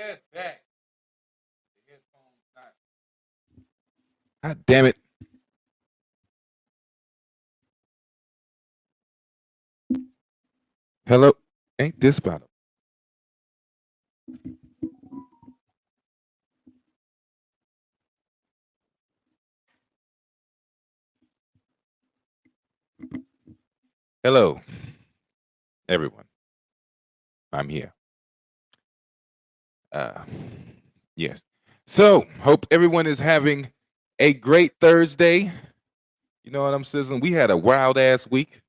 Yes, back. The headphones not. God damn it. Hello. Ain't this bottom? Hello, everyone. I'm here. Uh, yes. So, hope everyone is having a great Thursday. You know what I'm saying? We had a wild ass week,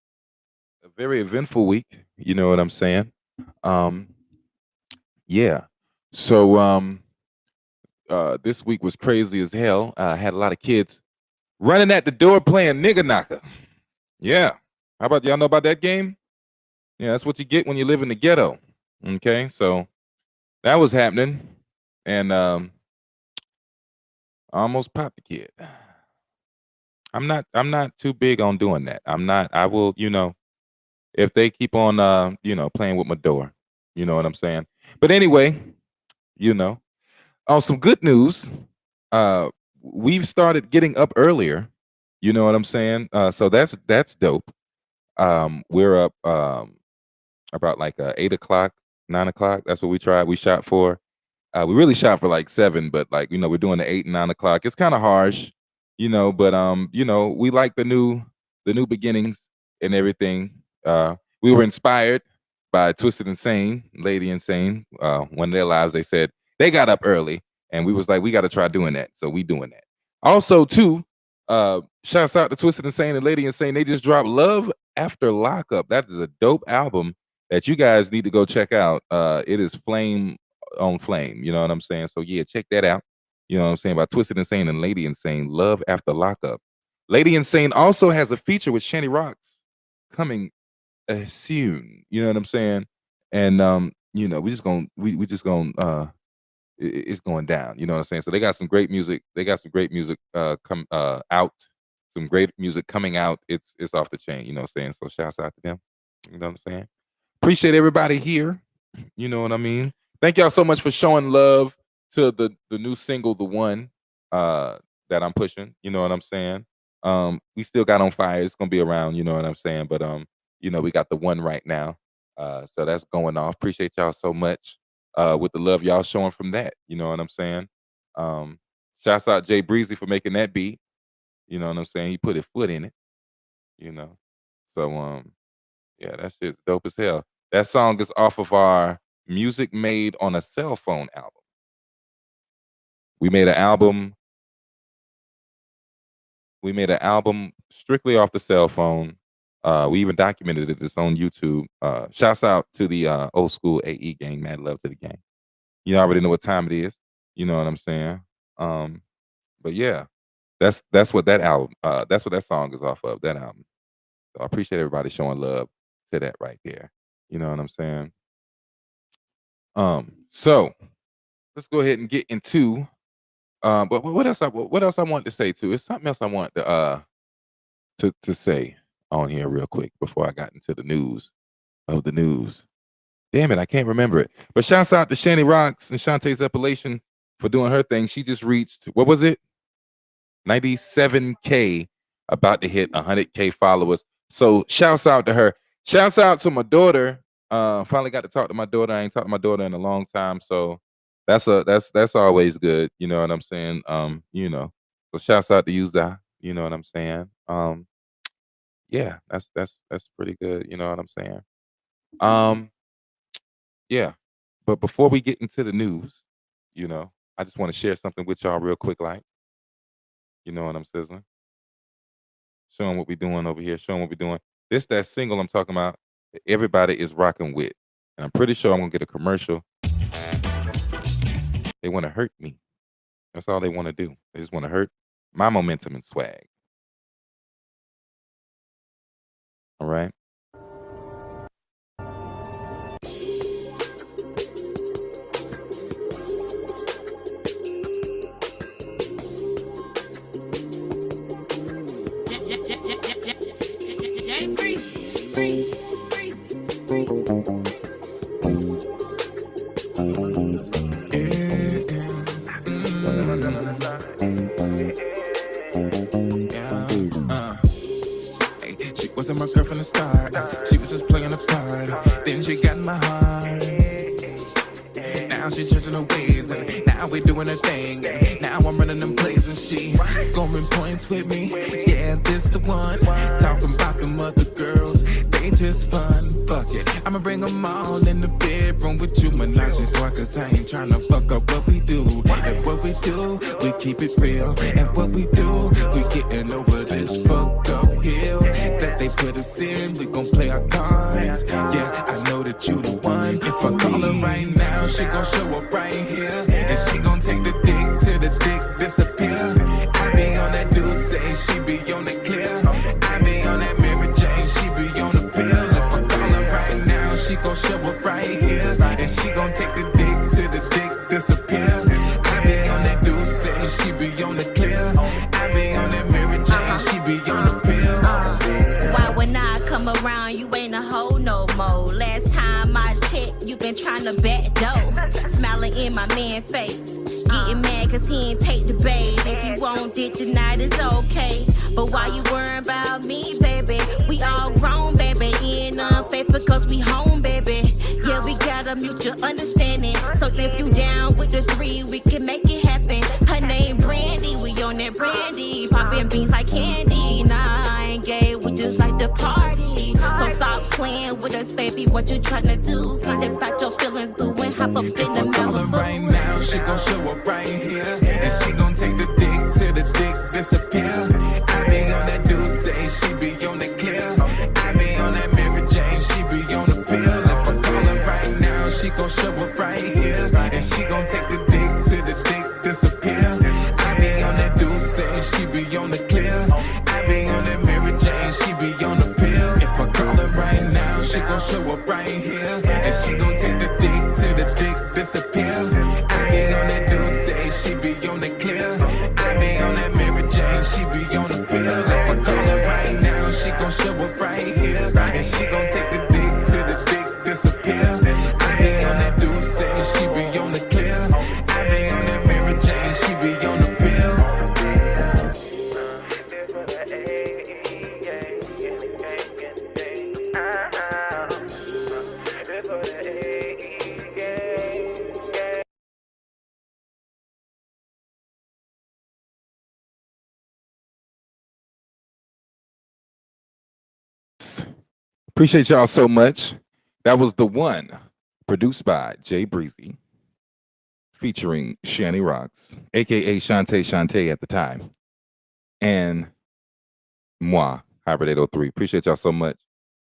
a very eventful week. You know what I'm saying? Um, yeah. So, this week was crazy as hell. Had a lot of kids running at the door playing nigga knocker. Yeah. How about y'all know about that game? Yeah, that's what you get when you live in the ghetto. Okay, so that was happening, and I almost popped the kid. I'm not too big on doing that. I'm not. I will, if they keep on, playing with my door, you know what I'm saying. But anyway, you know, on some good news, uh, we've started getting up earlier. You know what I'm saying. So that's dope. We're up about like 8 o'clock, 9 o'clock. That's what we tried. We shot for. We really shot for like 7, but like we're doing the 8 and 9 o'clock. It's kind of harsh, but we like the new beginnings and everything. We were inspired by Twisted Insane, Lady Insane. One of their lives, they said they got up early, and we was like, we got to try doing that. So we doing that. Also, too, shouts out to Twisted Insane and Lady Insane. They just dropped Love After Lockup. That is a dope album that you guys need to go check out. It is flame on flame. You know what I'm saying? So yeah, check that out. You know what I'm saying? By Twisted Insane and Lady Insane, Love After Lockup. Lady Insane also has a feature with Shanny Rocks coming soon. You know what I'm saying? And it's going down. You know what I'm saying? So they got some great music. They got some great music come out. Some great music coming out. It's off the chain. You know what I'm saying? So shouts out to them. You know what I'm saying? Appreciate everybody here. You know what I mean? Thank y'all so much for showing love to the new single, The One, that I'm pushing. You know what I'm saying? We still got On Fire. It's gonna be around, you know what I'm saying? But we got The One right now. So that's going off. Appreciate y'all so much with the love y'all showing from that. You know what I'm saying? Shouts out Jay Breezy for making that beat. You know what I'm saying? He put his foot in it, you know. So yeah, that shit's dope as hell. That song is off of our Music Made on a Cell Phone album. We made an album. We made an album strictly off the cell phone. We even documented it. It's on YouTube. Shouts out to the old school AE gang. Mad love to the gang. You already know what time it is. You know what I'm saying? But yeah, that's what that album. That's what that song is off of. That album. So I appreciate everybody showing love to that right there. You know what I'm saying? So let's go ahead and get into. But what else? What else I want to say too? It's something else I want to say on here real quick before I got into the news of the news. Damn it, I can't remember it. But shouts out to Shanny Rocks and Shantae's Appellation for doing her thing. She just reached, what was it? 97K, about to hit 100K followers. So shouts out to her. Shouts out to my daughter. Finally got to talk to my daughter. I ain't talked to my daughter in a long time. So that's always good. You know what I'm saying? So shouts out to you, Zah. You know what I'm saying? Yeah, that's pretty good. You know what I'm saying? Yeah. But before we get into the news, I just want to share something with y'all real quick, like, you know what I'm sizzling? Showing what we're doing over here, showing what we're doing. This that single I'm talking about that everybody is rocking with. And I'm pretty sure I'm gonna get a commercial. They want to hurt me. That's all they want to do. They just want to hurt my momentum and swag. All right. now she's changing her ways, and now we're doing her thing, and now I'm running them plays, and she's scoring points with me. Yeah, this the one. Talking about them other girls, they just fun. Fuck it, I'ma bring them all in the bedroom with you, menage a trois, cause I ain't tryna fuck up what we do. And what we do, we keep it real. And what we do, we getting over this fucked up hill that they put us in. We gon' play our cards. Yeah, I know that you the one. If I call her right now, she gon' show up right here, and she gon' take the dick till the dick disappear. I be on that dude say she be on the clear. I be on that Mary Jane, she be on the pill. If I call her right now, she gon' show up right here, and she gon' take the dick till the dick disappear. I be on that dude say she be on the clear. I be on that Mary Jane, she be on the pill. Why when I come around, you ain't a hoe no more? Last time I checked, you been trying to back dough. Smiling in my man face, getting mad cause he ain't take the bait. If you want it tonight, it's okay, but why you worrying about me, baby? We all grown, baby, ain't unfaithful cause we home, baby. Yeah, we got a mutual understanding, so if you down with the three, we can make it happen. Her name Brandy, we on that Brandy, popping beans like candy. Nah, I ain't gay, we just like to party. So stop playing with us, baby, what you tryna do? Get about your feelings, boo, and hop up in the middle. Right now, she gon' show up right here, and she gon' take the dick till the dick disappear. I be on that dude say she be on the clear. I be on that Mary Jane, she be on the pill. If I call her right now, she gon' show up right here, and she gon' take the dick till the dick disappear. I be on that dude say she be on the clear. I be on that Mary Jane, she be on the pill. If I call her right now, she gon' show up right here, and she gon' take the dick till the dick disappear. I be on that dude say she be on the clear. I be on that Mary Jane, she be on the pill. If I call her right now, she gon' show up right here, and she gon' take the dick till the dick disappear. I be on that dude say she be on the clear. I be on that Mary Jane, she be on the pill. Appreciate y'all so much. That was The One, produced by Jay Breezy, featuring Shani Rocks, aka Shantae at the time, and moi, HyBrid803. Appreciate y'all so much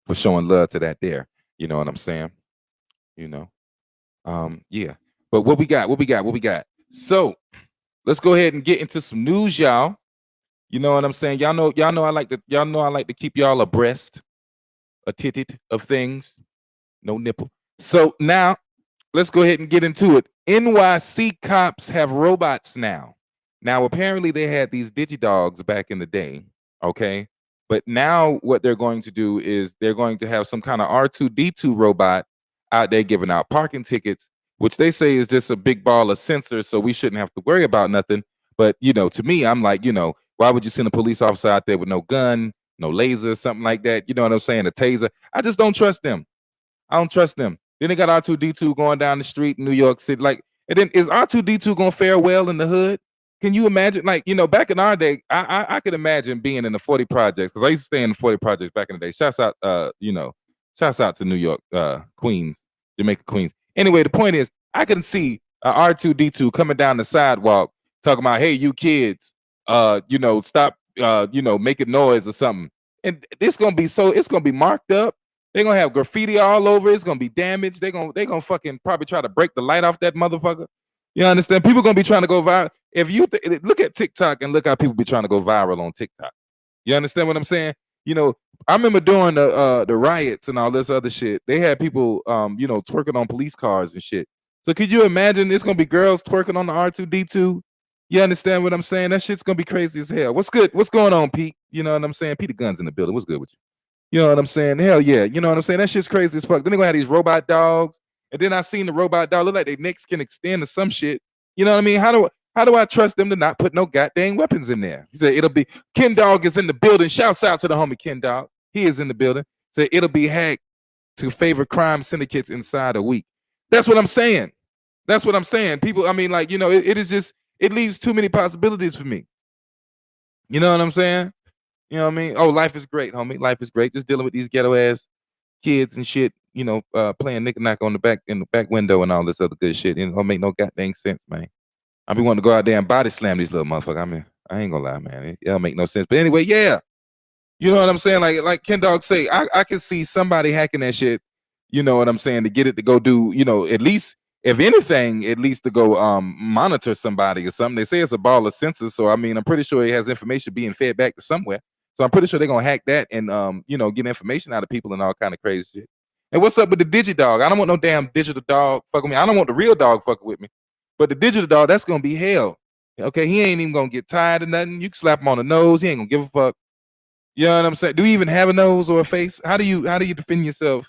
for showing love to that there. You know what I'm saying? You know. Yeah. But what we got? So let's go ahead and get into some news, y'all. You know what I'm saying? Y'all know I like to keep y'all abreast, a tittit of things. No nipple. So now let's go ahead and get into it. NYC cops have robots now. Now, apparently they had these digidogs back in the day, okay? But now what they're going to do is they're going to have some kind of R2-D2 robot out there giving out parking tickets, which they say is just a big ball of sensors, so we shouldn't have to worry about nothing. But, you know, to me, I'm like, you know, why would you send a police officer out there with no gun, no laser, something like that? You know what I'm saying? A taser. I just don't trust them. I don't trust them. Then they got R2-D2 going down the street in New York City. Like, and then is R2-D2 gonna fare well in the hood? Can you imagine? Like, you know, back in our day, I could imagine being in the 40 projects, because I used to stay in the 40 projects back in the day. Shouts out, shouts out to New York, Queens, Jamaica, Queens. Anyway, the point is, I can see R2-D2 coming down the sidewalk talking about, hey, you kids, stop, making noise or something. And it's gonna be marked up. They're gonna have graffiti all over. It's gonna be damaged. They're gonna fucking probably try to break the light off that motherfucker. You understand? People gonna be trying to go viral. If you look at TikTok and look how people be trying to go viral on TikTok. You understand what I'm saying? You know, I remember during the riots and all this other shit, they had people twerking on police cars and shit. So could you imagine it's gonna be girls twerking on the R2-D2? You understand what I'm saying? That shit's gonna be crazy as hell. What's good? What's going on, Pete? You know what I'm saying? Pete the Guns in the building. What's good with you? You know what I'm saying? Hell yeah. You know what I'm saying? That shit's crazy as fuck. Then they're gonna have these robot dogs. And then I seen the robot dog look like their necks can extend to some shit. You know what I mean? How do I trust them to not put no goddamn weapons in there? He said it'll be Ken Dog is in the building. Shouts out to the homie Ken Dog. He is in the building. Said it'll be hacked to favor crime syndicates inside a week. That's what I'm saying. That's what I'm saying. People, I mean, like, it is just, it leaves too many possibilities for me. You know what I'm saying? You know what I mean? Oh, life is great, homie. Life is great. Just dealing with these ghetto ass kids and shit, playing knick-knack on the back in the back window and all this other good shit. It don't make no goddamn sense, man. I be wanting to go out there and body slam these little motherfuckers. I mean, I ain't gonna lie, man. It don't make no sense. But anyway, yeah. You know what I'm saying? Like Ken Dog say, I can see somebody hacking that shit, you know what I'm saying, to get it to go do, at least, if anything, at least to go monitor somebody or something. They say it's a ball of sensors, so I mean, I'm pretty sure it has information being fed back to somewhere. So I'm pretty sure they're gonna hack that and get information out of people and all kind of crazy shit. And what's up with the digidog? I don't want no damn digital dog fucking with me. I don't want the real dog fucking with me. But the digital dog, that's gonna be hell. Okay, he ain't even gonna get tired of nothing. You can slap him on the nose, he ain't gonna give a fuck. You know what I'm saying? Do you even have a nose or a face? How do you defend yourself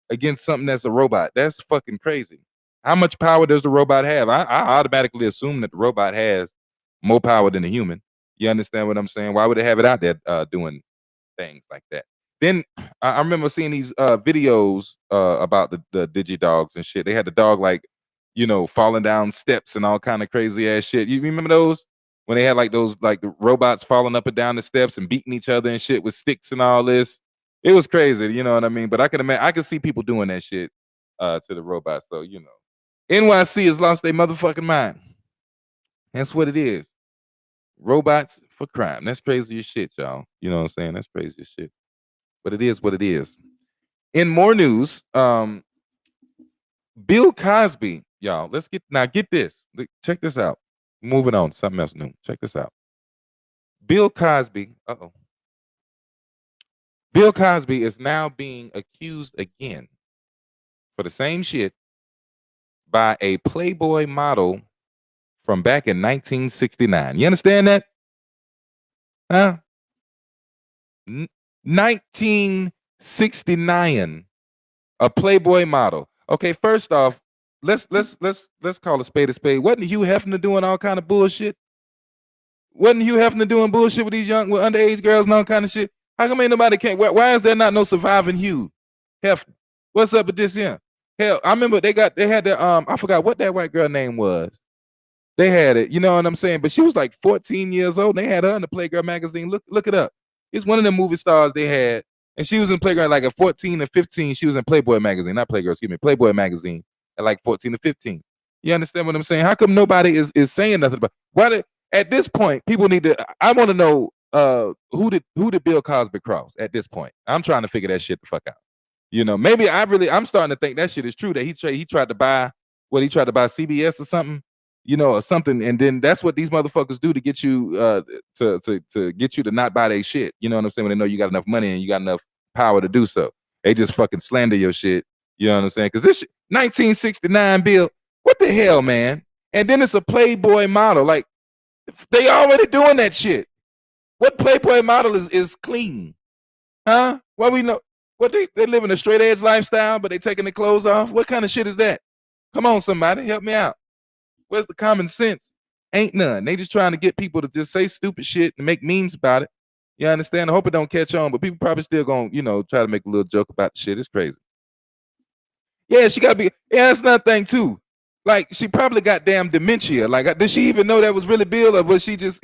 against something that's a robot? That's fucking crazy. How much power does the robot have? I automatically assume that the robot has more power than a human. You understand what I'm saying? Why would it have it out there doing things like that? Then I remember seeing these videos about the digidogs and shit. They had the dog like, falling down steps and all kind of crazy ass shit. You remember those? When they had like those like the robots falling up and down the steps and beating each other and shit with sticks and all this. It was crazy, you know what I mean? But I can imagine, I can see people doing that shit to the robots. So, NYC has lost their motherfucking mind. That's what it is. Robots for crime. That's crazy as shit, y'all. You know what I'm saying? That's crazy as shit. But it is what it is. In more news, Bill Cosby, y'all. Get this. Check this out. Moving on to something else new. Check this out. Bill Cosby, Bill Cosby is now being accused again for the same shit by a Playboy model from back in 1969. You understand that? Huh? 1969, a Playboy model. Okay, first off, let's call a spade a spade. Wasn't Hugh Hefner doing all kind of bullshit? Wasn't Hugh Hefner doing bullshit with these with underage girls and all kind of shit? How come ain't nobody can't? Why is there not no surviving Hugh Hefner? What's up with this here? Hell, I remember they had the I forgot what that white girl name was. They had it, you know what I'm saying? But she was like 14 years old. They had her in the Playgirl magazine. Look it up. It's one of the movie stars they had, and she was in Playgirl like at 14 or 15. She was in Playboy magazine, not Playgirl, excuse me, Playboy magazine at like 14 or 15. You understand what I'm saying? How come nobody is saying nothing about why? At this point, people need to. I want to know who did Bill Cosby cross at this point. I'm trying to figure that shit the fuck out. Maybe I'm starting to think that shit is true, that he tried to buy CBS or something, or something, and then that's what these motherfuckers do to get you to get you to not buy their shit. You know what I'm saying? When they know you got enough money and you got enough power to do so, they just fucking slander your shit. You know what I'm saying? Because this shit, 1969 Bill, what the hell, man? And then it's a Playboy model. Like, they already doing that shit. What Playboy model is clean? Huh? What we know? What they living a straight edge lifestyle, but they taking their clothes off? What kind of shit is that? Come on, somebody, help me out. Where's the common sense? Ain't none. They just trying to get people to just say stupid shit and make memes about it. You understand? I hope it don't catch on, but people probably still gonna, try to make a little joke about the shit. It's crazy. Yeah, she gotta be. Yeah, that's another thing too. Like, she probably got damn dementia. Like, did she even know that was really Bill, or is she just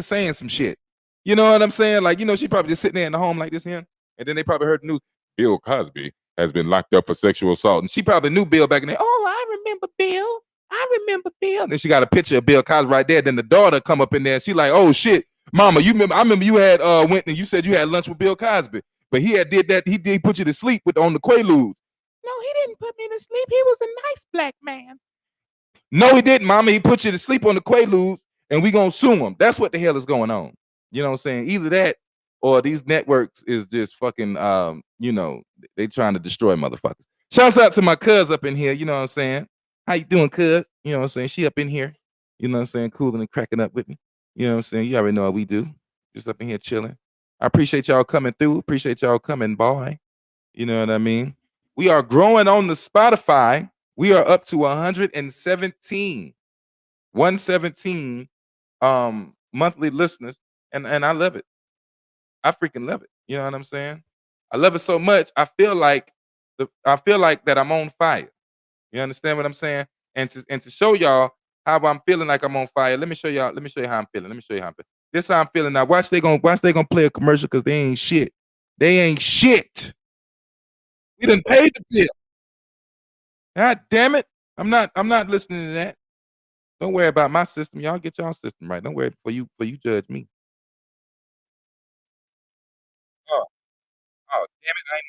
saying some shit? You know what I'm saying? Like, she probably just sitting there in the home like this here, and then they probably heard the news. Bill Cosby has been locked up for sexual assault, and she probably knew Bill back in there. Oh, I remember Bill. And then she got a picture of Bill Cosby right there. Then the daughter come up in there, and she like, oh shit, mama, you remember? I remember you had went and you said you had lunch with Bill Cosby, but he had did that. He did put you to sleep on the Quaaludes. No, he didn't put me to sleep. He was a nice black man. No, he didn't, mama. He put you to sleep on the Quaaludes, and we gonna sue him. That's what the hell is going on. You know what I'm saying? Either that or these networks is just fucking, they trying to destroy motherfuckers. Shouts out to my cuz up in here. You know what I'm saying? How you doing, cuz? You know what I'm saying? She up in here. You know what I'm saying? Cooling and cracking up with me. You know what I'm saying? You already know what we do. Just up in here chilling. I appreciate y'all coming through. Appreciate y'all coming by. You know what I mean? We are growing on the Spotify. We are up to 117 monthly listeners, and I love it. I freaking love it. You know what I'm saying? I love it so much. I feel like that I'm on fire. You understand what I'm saying? And to show y'all how I'm feeling like I'm on fire. Let me show y'all. Let me show you how I'm feeling. Let me show you how I'm feeling. This how I'm feeling now. Watch they gonna play a commercial because they ain't shit. They ain't shit. We done paid the bill. God damn it. I'm not listening to that. Don't worry about my system. Y'all get y'all system right. Don't worry for you judge me. Oh, oh, damn it. I ain't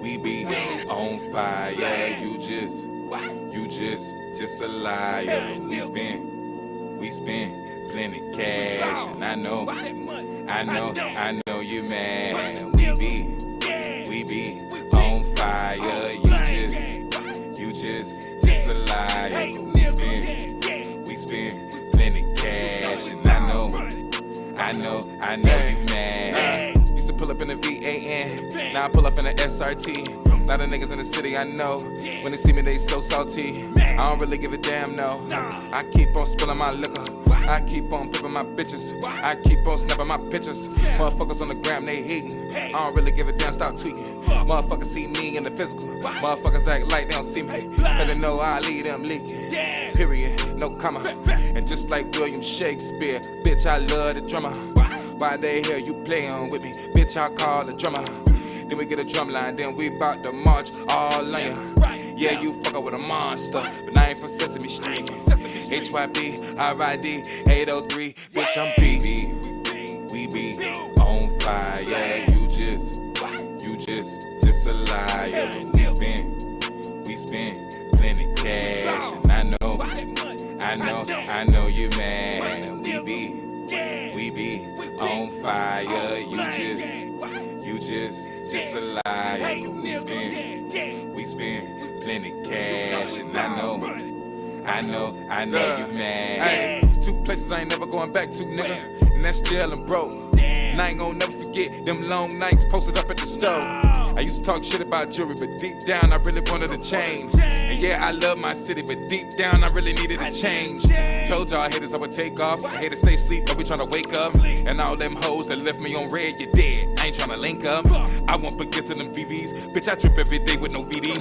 We be on fire. You just a liar. We spend plenty cash, and I know you mad. We be on fire. You just a liar. We spend plenty cash, and I know you mad. Used to pull up in the VAN, now I pull up in the SRT. A lot of niggas in the city I know, when they see me they so salty. I don't really give a damn, no. I keep on spilling my liquor, I keep on pimping my bitches, I keep on snapping my pictures. Motherfuckers on the gram, they hating, I don't really give a damn, stop tweaking. Motherfuckers see me in the physical, motherfuckers act like they don't see me. Better know I leave them leaking, period, no comma. And just like William Shakespeare, bitch, I love the drummer. Why they hear you playing with me, bitch, I call the drummer. Then we get a drum line, then we bout to march all on ya. Yeah, you fuckin' with a monster, but I ain't from Sesame Street. HyBrid803, bitch, I'm beast. We be on fire. You just a liar. We spend plenty cash, and I know you mad. We be on fire. You just a liar. We spend plenty cash, and I know you mad. Ay, 2 places I ain't never going back to, nigga, and that's jail and broke. And I ain't gonna never forget them long nights posted up at the stove. I used to talk shit about jewelry, but deep down I really wanted to change. And yeah, I love my city, but deep down I really needed a change. Told y'all haters I would take off, I hate to stay asleep, but we tryna wake up. And all them hoes that left me on red, you dead, I ain't tryna link up. I want baguettes in them VVs, bitch, I trip every day with no VD.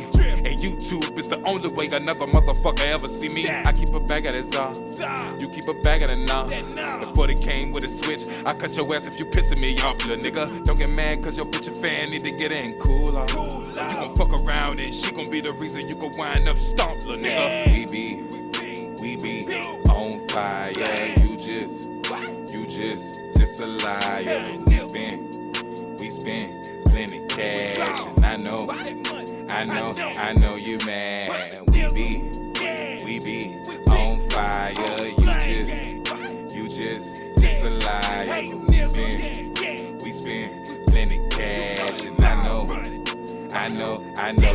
And YouTube is the only way another motherfucker ever see me. I keep a bag of that Zah, you keep a bag of that nah. Before they came with a switch, I cut your ass if you pissing me off, little nigga. Don't get mad cause your bitch a fan, need to get in cool off. You gon' fuck around and she gon' be the reason you gon' wind up stomped, little nigga. We be on fire. You just a liar. We spend plenty cash, and I know you mad. We be on fire. You just a liar. We spend plenty cash, and I know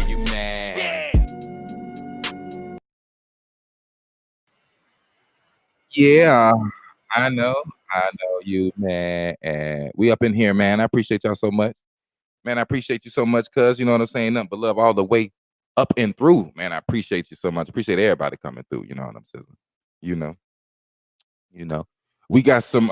you mad. Yeah, I know you, man. And we up in here, man. I appreciate y'all so much. Man, I appreciate you so much, cuz you know what I'm saying? Nothing but love all the way up and through. Man, I appreciate you so much. Appreciate everybody coming through, you know what I'm saying? You know, you know. We got some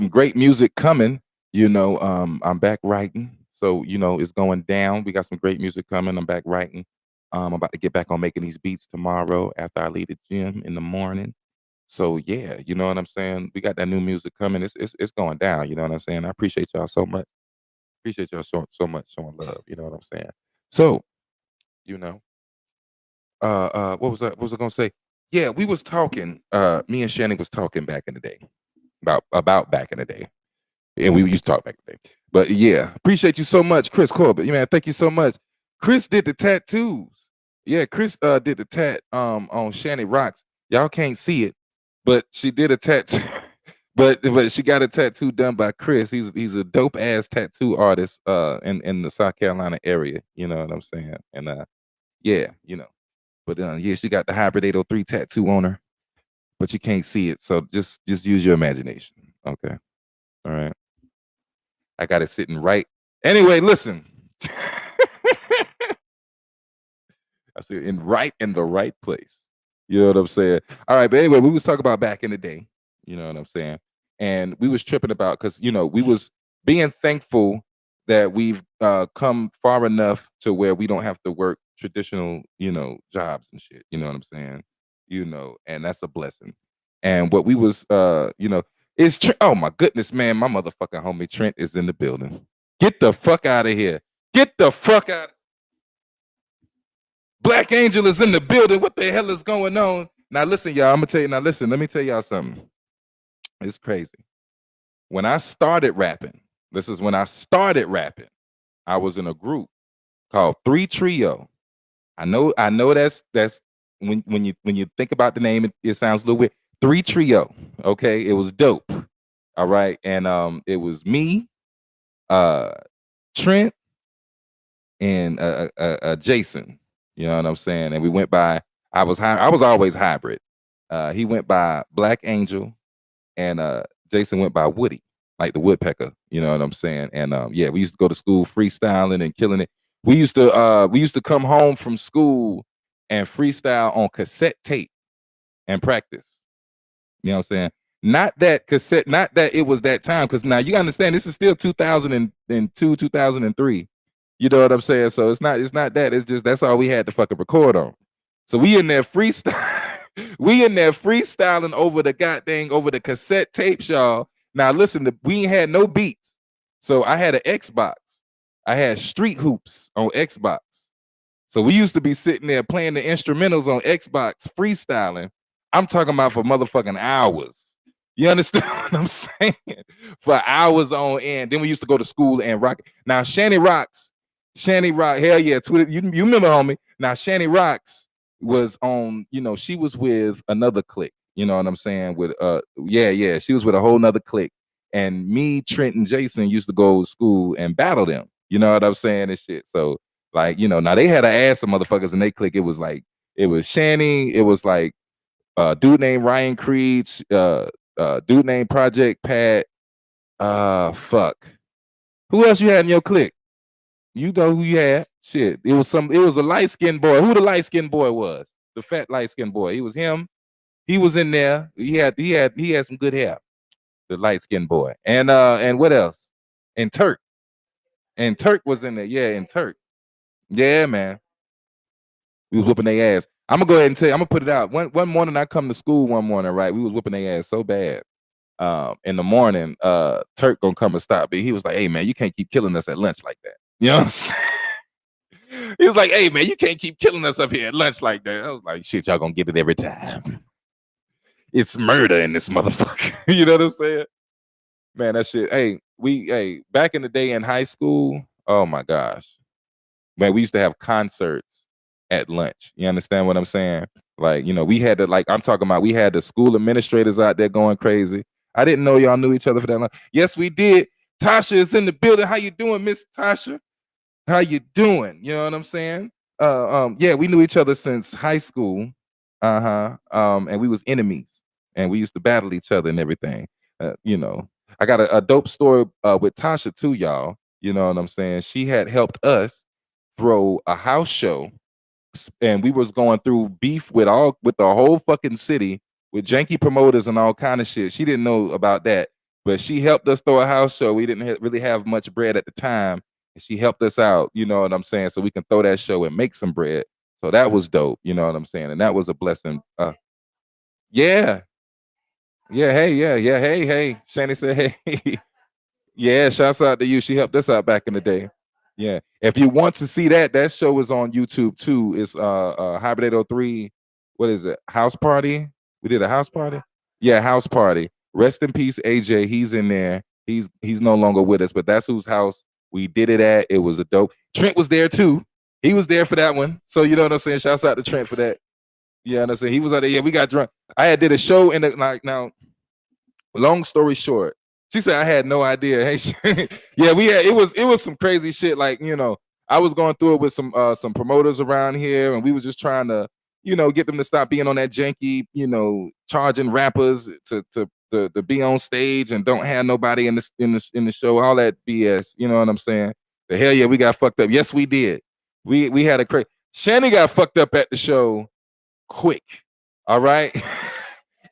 great music coming. I'm back writing. So, it's going down. We got some great music coming. I'm back writing. I'm about to get back on making these beats tomorrow after I leave the gym in the morning. So yeah, you know what I'm saying? We got that new music coming. It's going down, you know what I'm saying? I appreciate y'all so much. Appreciate y'all so much showing love, you know what I'm saying? So, you know, what was I gonna say? Yeah, we was talking, me and Shannon was talking back in the day about back in the day. And we used to talk back in the day. But yeah, appreciate you so much, Chris Corbett. Man, thank you so much. Chris did the tattoos. Yeah, Chris did the tat on Shannon Rocks. Y'all can't see it, but she did a tattoo. But she got a tattoo done by Chris. He's a dope ass tattoo artist in the South Carolina area. You know what I'm saying? And yeah, But yeah, she got the HyBrid803 tattoo on her, but you can't see it. So just use your imagination. Okay. All right. I got it sitting right. Anyway, listen. I see it in the right place. You know what I'm saying? All right, but anyway, we was talking about back in the day. You know what I'm saying? and we was tripping about because we was being thankful that we've come far enough to where we don't have to work traditional jobs and shit. You know what I'm saying? And that's a blessing. And what we was is oh my goodness, man, my motherfucking homie Trent is in the building. Get the fuck out of here. Get the fuck out. Black Angel is in the building. What the hell is going on? Now listen, y'all. I'm gonna tell you. Now listen. Let me tell y'all something. It's crazy. When I started rapping, this is when I started rapping. I was in a group called 3 Trio. I know that's when you think about the name, it sounds a little weird. 3 Trio. Okay, it was dope. All right, and it was me, Trent, and Jason. You know what I'm saying? And we went by. I was always hybrid. He went by Black Angel, and Jason went by Woody, like the woodpecker. You know what I'm saying? And yeah, we used to go to school freestyling and killing it. We used to come home from school and freestyle on cassette tape and practice. You know what I'm saying? Not that cassette, not that it was that time, because now you understand this is still 2002, 2003. You know what I'm saying? So it's not that. It's just that's all we had to fucking record on. So we in there freestyle, we in there freestyling over the cassette tapes, y'all. Now listen, we ain't had no beats. So I had an Xbox. I had Street Hoops on Xbox. So we used to be sitting there playing the instrumentals on Xbox, freestyling. I'm talking about for motherfucking hours. You understand what I'm saying? For hours on end. Then we used to go to school and rock. Now Shanny Rock, hell yeah, Twitter. You remember, homie? Now Shanny Rocks was on, she was with another clique. You know what I'm saying? With yeah, she was with a whole nother clique. And me, Trent, and Jason used to go to school and battle them. You know what I'm saying? And shit. So like, now they had an ass of motherfuckers in they clique. It was Shanny, it was like dude named Ryan Creed, dude named Project Pat. Fuck. Who else you had in your clique? You know who you had. Shit. It was a light-skinned boy. Who the light-skinned boy was? The fat light-skinned boy. It was him. He was in there. He had some good hair. The light-skinned boy. And what else? And Turk. And Turk was in there. Yeah, and Turk. Yeah, man. We was whooping their ass. I'm gonna go ahead and tell you, I'm gonna put it out. One morning I come to school one morning, right? We was whooping their ass so bad. In the morning, Turk gonna come and stop me. He was like, hey man, you can't keep killing us at lunch like that. You know what I'm saying? He was like, hey man, you can't keep killing us up here at lunch like that. I was like, shit, y'all gonna get it every time. It's murder in this motherfucker. You know what I'm saying? Man, that shit. Hey, back in the day in high school, oh my gosh. Man, we used to have concerts at lunch. You understand what I'm saying? Like, we had to, like, I'm talking about, we had the school administrators out there going crazy. I didn't know y'all knew each other for that long. Yes, we did. Tasha is in the building. How you doing, Miss Tasha? How you doing? You know what I'm saying? Yeah, we knew each other since high school. And we was enemies. And we used to battle each other and everything. I got a dope story with Tasha too, y'all. You know what I'm saying? She had helped us throw a house show, and we was going through beef with the whole fucking city with janky promoters and all kind of shit. She didn't know about that, but she helped us throw a house show. We didn't really have much bread at the time, and she helped us out. You know what I'm saying? So we can throw that show and make some bread. So that was dope. You know what I'm saying? And that was a blessing. Yeah. Yeah, hey, yeah, hey. Shani said, hey. Yeah, shouts out to you. She helped us out back in the day. Yeah. If you want to see that show is on YouTube too. It's HyBrid803. What is it? House Party. We did a house party. Yeah, house party. Rest in peace, AJ. He's in there. He's no longer with us, but that's whose house we did it at. It was a dope. Trent was there too. He was there for that one. So you know what I'm saying? Shouts out to Trent for that. Yeah, and I said he was out there. Yeah, we got drunk. I did a show in the now. Long story short, she said I had no idea. Hey, yeah, it was some crazy shit. Like, I was going through it with some promoters around here, and we was just trying to, get them to stop being on that janky, charging rappers to be on stage and don't have nobody in the show, all that BS. You know what I'm saying? The hell yeah, we got fucked up. Yes, we did. We had a crazy. Shanny got fucked up at the show quick. All right.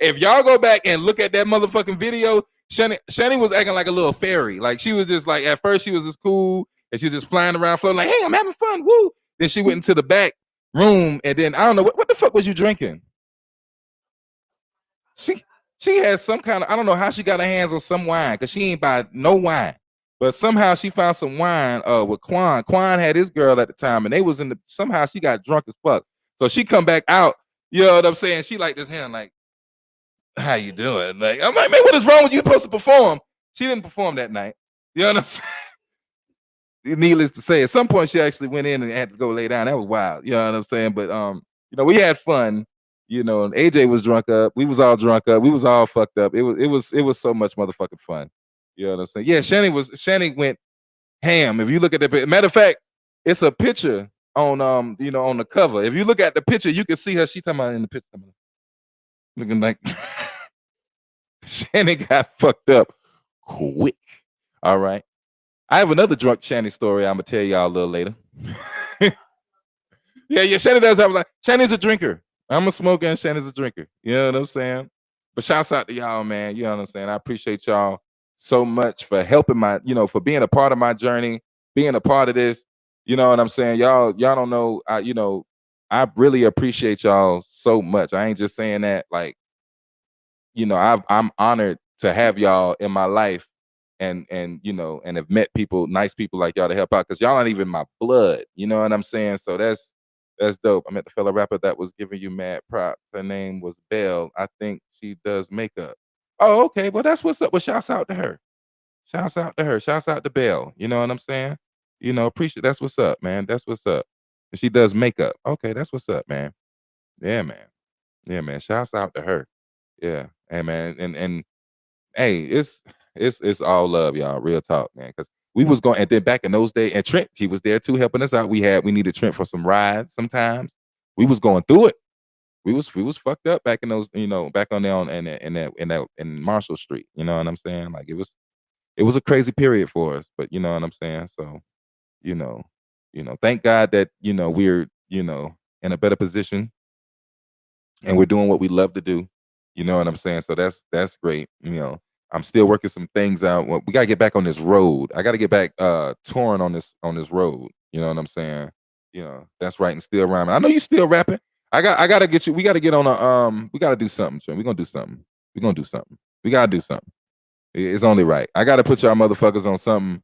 If y'all go back and look at that motherfucking video, Shani was acting like a little fairy. Like she was just like at first she was just cool and she was just flying around, floating like, hey, I'm having fun, woo. Then she went into the back room and then I don't know what the fuck was you drinking? She had some kind of I don't know how she got her hands on some wine because she ain't buy no wine, but somehow she found some wine with Quan. Quan had his girl at the time and they was in the somehow she got drunk as fuck. So she come back out. You know what I'm saying? She like this hand like. How you doing? Like, I'm like, man, what is wrong with you? Supposed to perform? She didn't perform that night. You know what I'm saying? Needless to say, at some point she actually went in and had to go lay down. That was wild. You know what I'm saying? But you know, we had fun. You know, and AJ was drunk up. We was all drunk up. We was all fucked up. It was so much motherfucking fun. You know what I'm saying? Yeah, Shani went ham. If you look at the matter of fact, it's a picture on you know, on the cover. If you look at the picture, you can see her. She talking about in the picture. Looking like Shannon got fucked up quick. All right. I have another drunk Shannon story I'm gonna tell y'all a little later. yeah, Shannon does have like Shannon's a drinker. I'm a smoker and Shannon's a drinker. You know what I'm saying? But shouts out to y'all, man. You know what I'm saying? I appreciate y'all so much for helping my, you know, for being a part of my journey, being a part of this. You know what I'm saying? Y'all don't know. You know, I really appreciate y'all so much. I ain't just saying that like, you know, I'm honored to have y'all in my life and you know, and have met people, nice people like y'all to help out because y'all not even my blood. You know what I'm saying? So that's dope. I met the fellow rapper that was giving you mad props. Her name was Belle. I think she does makeup. Oh, okay. Well, that's what's up. Well, shouts out to her. Shouts out to her. Shouts out to Belle. You know what I'm saying? You know, appreciate that's what's up, man. That's what's up. And she does makeup. Okay, that's what's up, man. Yeah, man. Yeah, man. Shouts out to her. Yeah. Hey, man. And hey, it's all love, y'all. Real talk, man. Because we was going, and then back in those days, and Trent, he was there too, helping us out. We needed Trent for some rides. Sometimes we was going through it. We was fucked up back in those, you know, back on there in Marshall Street. You know what I'm saying? Like it was a crazy period for us. But you know what I'm saying? So you know, thank God that you know we're in a better position and we're doing what we love to do. You know what I'm saying? So that's great. You know, I'm still working some things out. Well, we gotta get back on this road. I gotta get back touring on this road. You know what I'm saying? You know, that's right, and still rhyming. I know you still rapping. I gotta get you. We gotta get on a we gotta do something. We're gonna do something. We're gonna do something. We gotta do something. It's only right. I gotta put y'all motherfuckers on something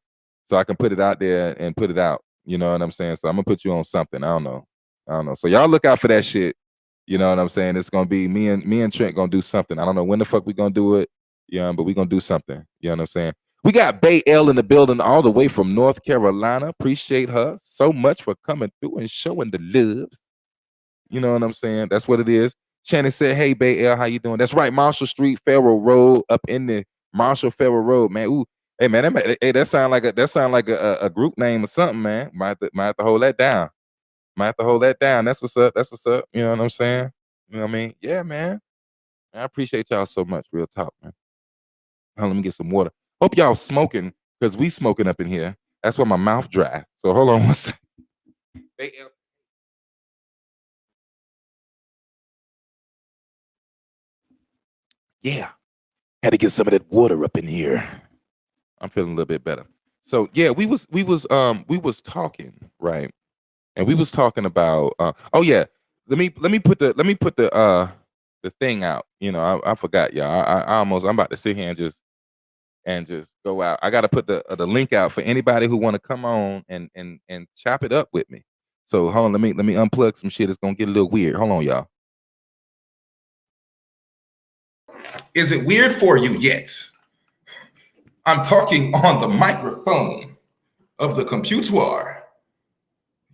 so I can put it out there and put it out. You know what I'm saying? So I'm gonna put you on something. I don't know. So y'all look out for that shit. You know what I'm saying? It's gonna be me and Trent gonna do something. I don't know when the fuck we gonna do it. Yeah, but we gonna do something. You know what I'm saying? We got Bay L in the building all the way from North Carolina. Appreciate her so much for coming through and showing the loves. You know what I'm saying? That's what it is. Shannon said, "Hey, Bay L, how you doing?" That's right, Marshall Street, Farrell Road, up in the Marshall Farrell Road, man. Ooh, hey man, that sound like a group name or something, man. Might have to hold that down. Might have to hold that down. That's what's up. That's what's up. You know what I'm saying? You know what I mean? Yeah, man. I appreciate y'all so much. Real talk, man. Hold on, let me get some water. Hope y'all smoking because we smoking up in here. That's why my mouth dry. So hold on one second. Yeah, had to get some of that water up in here. I'm feeling a little bit better. So yeah, we was talking, right? And we was talking about oh yeah, let me put the thing out. You know, I forgot, y'all. I'm about to sit here and just go out. I got to put the link out for anybody who want to come on and chop it up with me. So hold on, let me unplug some shit. It's gonna get a little weird. Hold on, y'all. Is it weird for you yet? I'm talking on the microphone of the computer.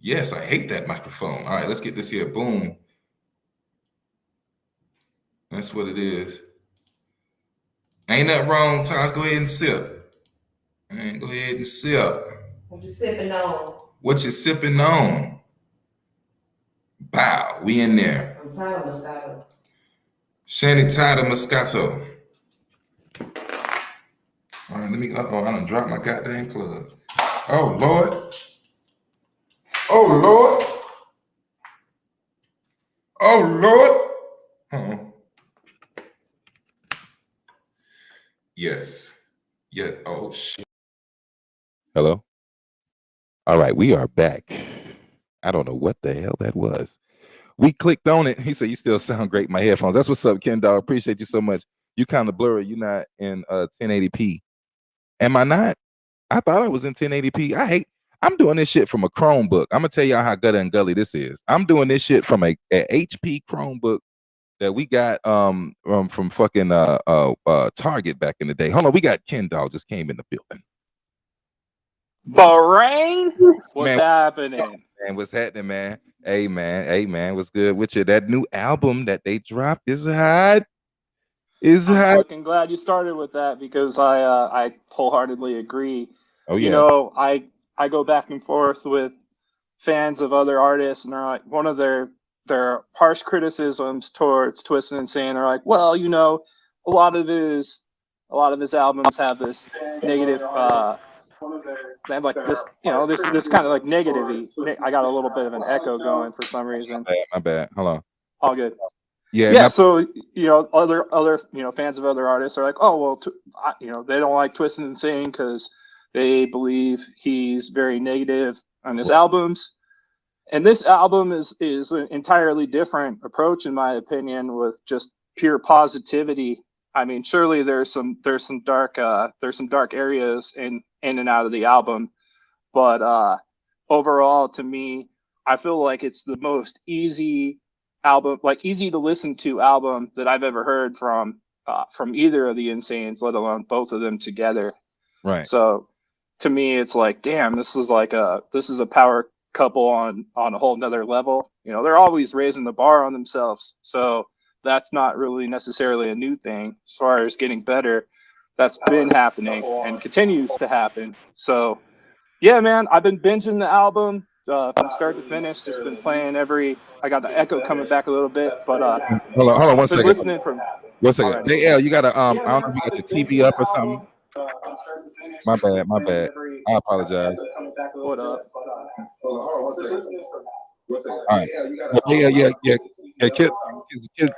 Yes, I hate that microphone. All right, let's get this here. Boom. That's what it is. Ain't nothing wrong, Taj. Go ahead and sip. And go ahead and sip. What you sipping on? What you sipping on? Bow. We in there. I'm tired of Moscato. Shanny tired of Moscato. All right, let me. I done dropped my goddamn plug. Oh Lord. Oh Lord. Oh Lord. Yes. Yeah. Oh shit. Hello. All right, we are back. I don't know what the hell that was. We clicked on it. He said, "You still sound great in my headphones." That's what's up, Ken Dog. Appreciate you so much. You kind of blurry. You're not in 1080p. Am I not? I thought I was in 1080p. I'm doing this shit from a Chromebook. I'm gonna tell y'all how gutter and gully this is. I'm doing this shit from a HP Chromebook that we got from fucking Target back in the day. Hold on, we got Ken Dog just came in the building. Bahrain, what's Man, happening? man, what's happening, man? Hey man, what's good with you? That new album that they dropped is hot. I'm fucking glad you started with that because I wholeheartedly agree. Oh You yeah. know, I go back and forth with fans of other artists, and they're like, one of their harsh criticisms towards Twisted and Insane are like, well, you know, a lot of his albums have this negative they have like this, you know, this kind of like negative-y. I got a little bit of an echo going for some reason. My bad. Hold on. All good. Yeah. Yeah. So, you know, other you know, fans of other artists are like, oh well, you know, they don't like Twisted and Insane because they believe he's very negative on his albums. And this album is an entirely different approach, in my opinion, with just pure positivity. I mean, surely there's some dark areas in and out of the album, but overall, to me, I feel like it's the most easy album, like easy to listen to album that I've ever heard from either of the Insanes, let alone both of them together. Right. So to me, it's like, damn, this is a power couple on a whole nother level. You know, they're always raising the bar on themselves, so that's not really necessarily a new thing as far as getting better. That's been happening and continues to happen. So yeah, man, I've been binging the album from start to finish. Just been playing I got the echo coming back a little bit, but hold on one second. Listening from 1 second. Hey, L, you gotta I don't know if you got your TV up or something. My bad. I apologize. What up? All right. Yeah. Kid,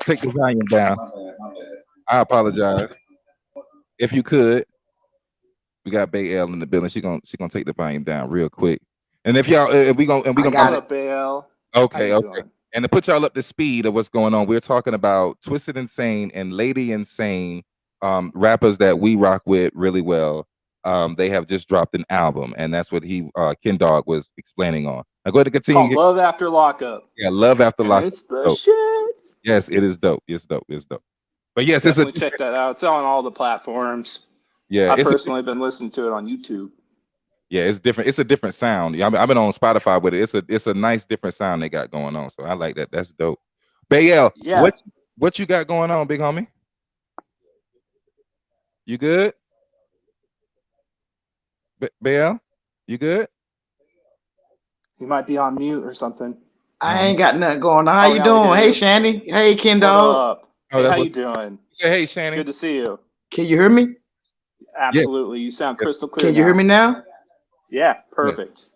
take the volume down. I apologize. If you could, we got Bay L in the building. She gonna take the volume down real quick. And if y'all, we gonna got it, Bale. Okay. And to put y'all up to speed of what's going on, we're talking about Twisted Insane and Lady Insane, rappers that we rock with really well. They have just dropped an album, and that's what Ken Dog was explaining on. Now go ahead and continue. Called Love After Lockup. Yeah, Love After Lockup. It's the shit. Yes, it is dope. It's dope. But yes, definitely check that out. It's on all the platforms. Yeah, I've personally been listening to it on YouTube. Yeah, it's different. It's a different sound. I've been on Spotify with it. It's a nice different sound they got going on. So I like that. That's dope. Bayel, yeah. What you got going on, big homie? You good? Bayel, you good? You might be on mute or something. I ain't got nothing going on. How you doing? Hey, Shanny. Hey, Ken Dog. Hey, how you doing? Say hey, Shanny. Good to see you. Can you hear me? Absolutely. You sound crystal clear. Can you hear me now? Yeah, perfect.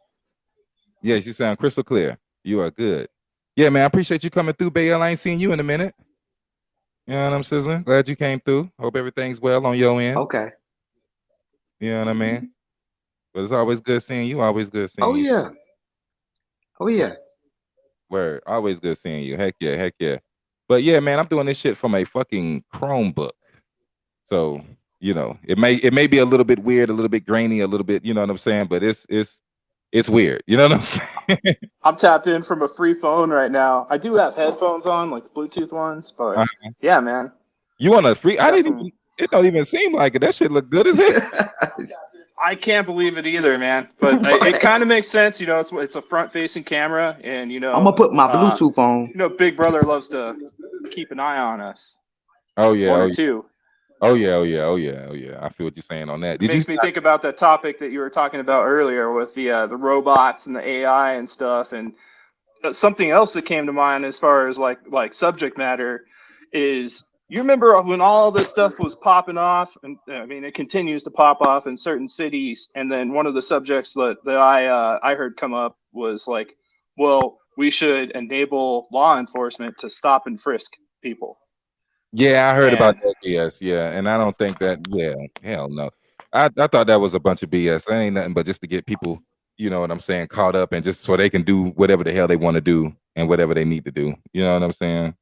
Yes, you sound crystal clear. You are good. Yeah, man, I appreciate you coming through, Bayel. I ain't seen you in a minute. You know what I'm sizzling? Glad you came through. Hope everything's well on your end. Okay. You know what I mean? But it's always good seeing you. Always good seeing you. Oh, yeah. Word. Always good seeing you. Heck yeah. But yeah, man, I'm doing this shit from a fucking Chromebook. So, you know, it may be a little bit weird, a little bit grainy, a little bit, you know what I'm saying? But it's weird. You know what I'm saying? I'm tapped in from a free phone right now. I do have headphones on, like Bluetooth ones, but yeah, man. You want a free? It don't even seem like it. That shit look good as hell. I can't believe it either, man. But it kind of makes sense, you know. It's a front-facing camera, and you know, I'm gonna put my Bluetooth on. You know, Big Brother loves to keep an eye on us. Oh yeah, one or two. Oh yeah. I feel what you're saying on that. Makes me think about that topic that you were talking about earlier with the robots and the AI and stuff, and something else that came to mind as far as like subject matter is. You remember when all this stuff was popping off, and I mean it continues to pop off in certain cities. And then one of the subjects that I heard come up was like, well, we should enable law enforcement to stop and frisk people. Yeah, I heard about And that BS. Yeah, and I don't think that. Yeah, hell no. I thought that was a bunch of BS. That ain't nothing but just to get people, you know what I'm saying, caught up and just so they can do whatever the hell they want to do and whatever they need to do. You know what I'm saying?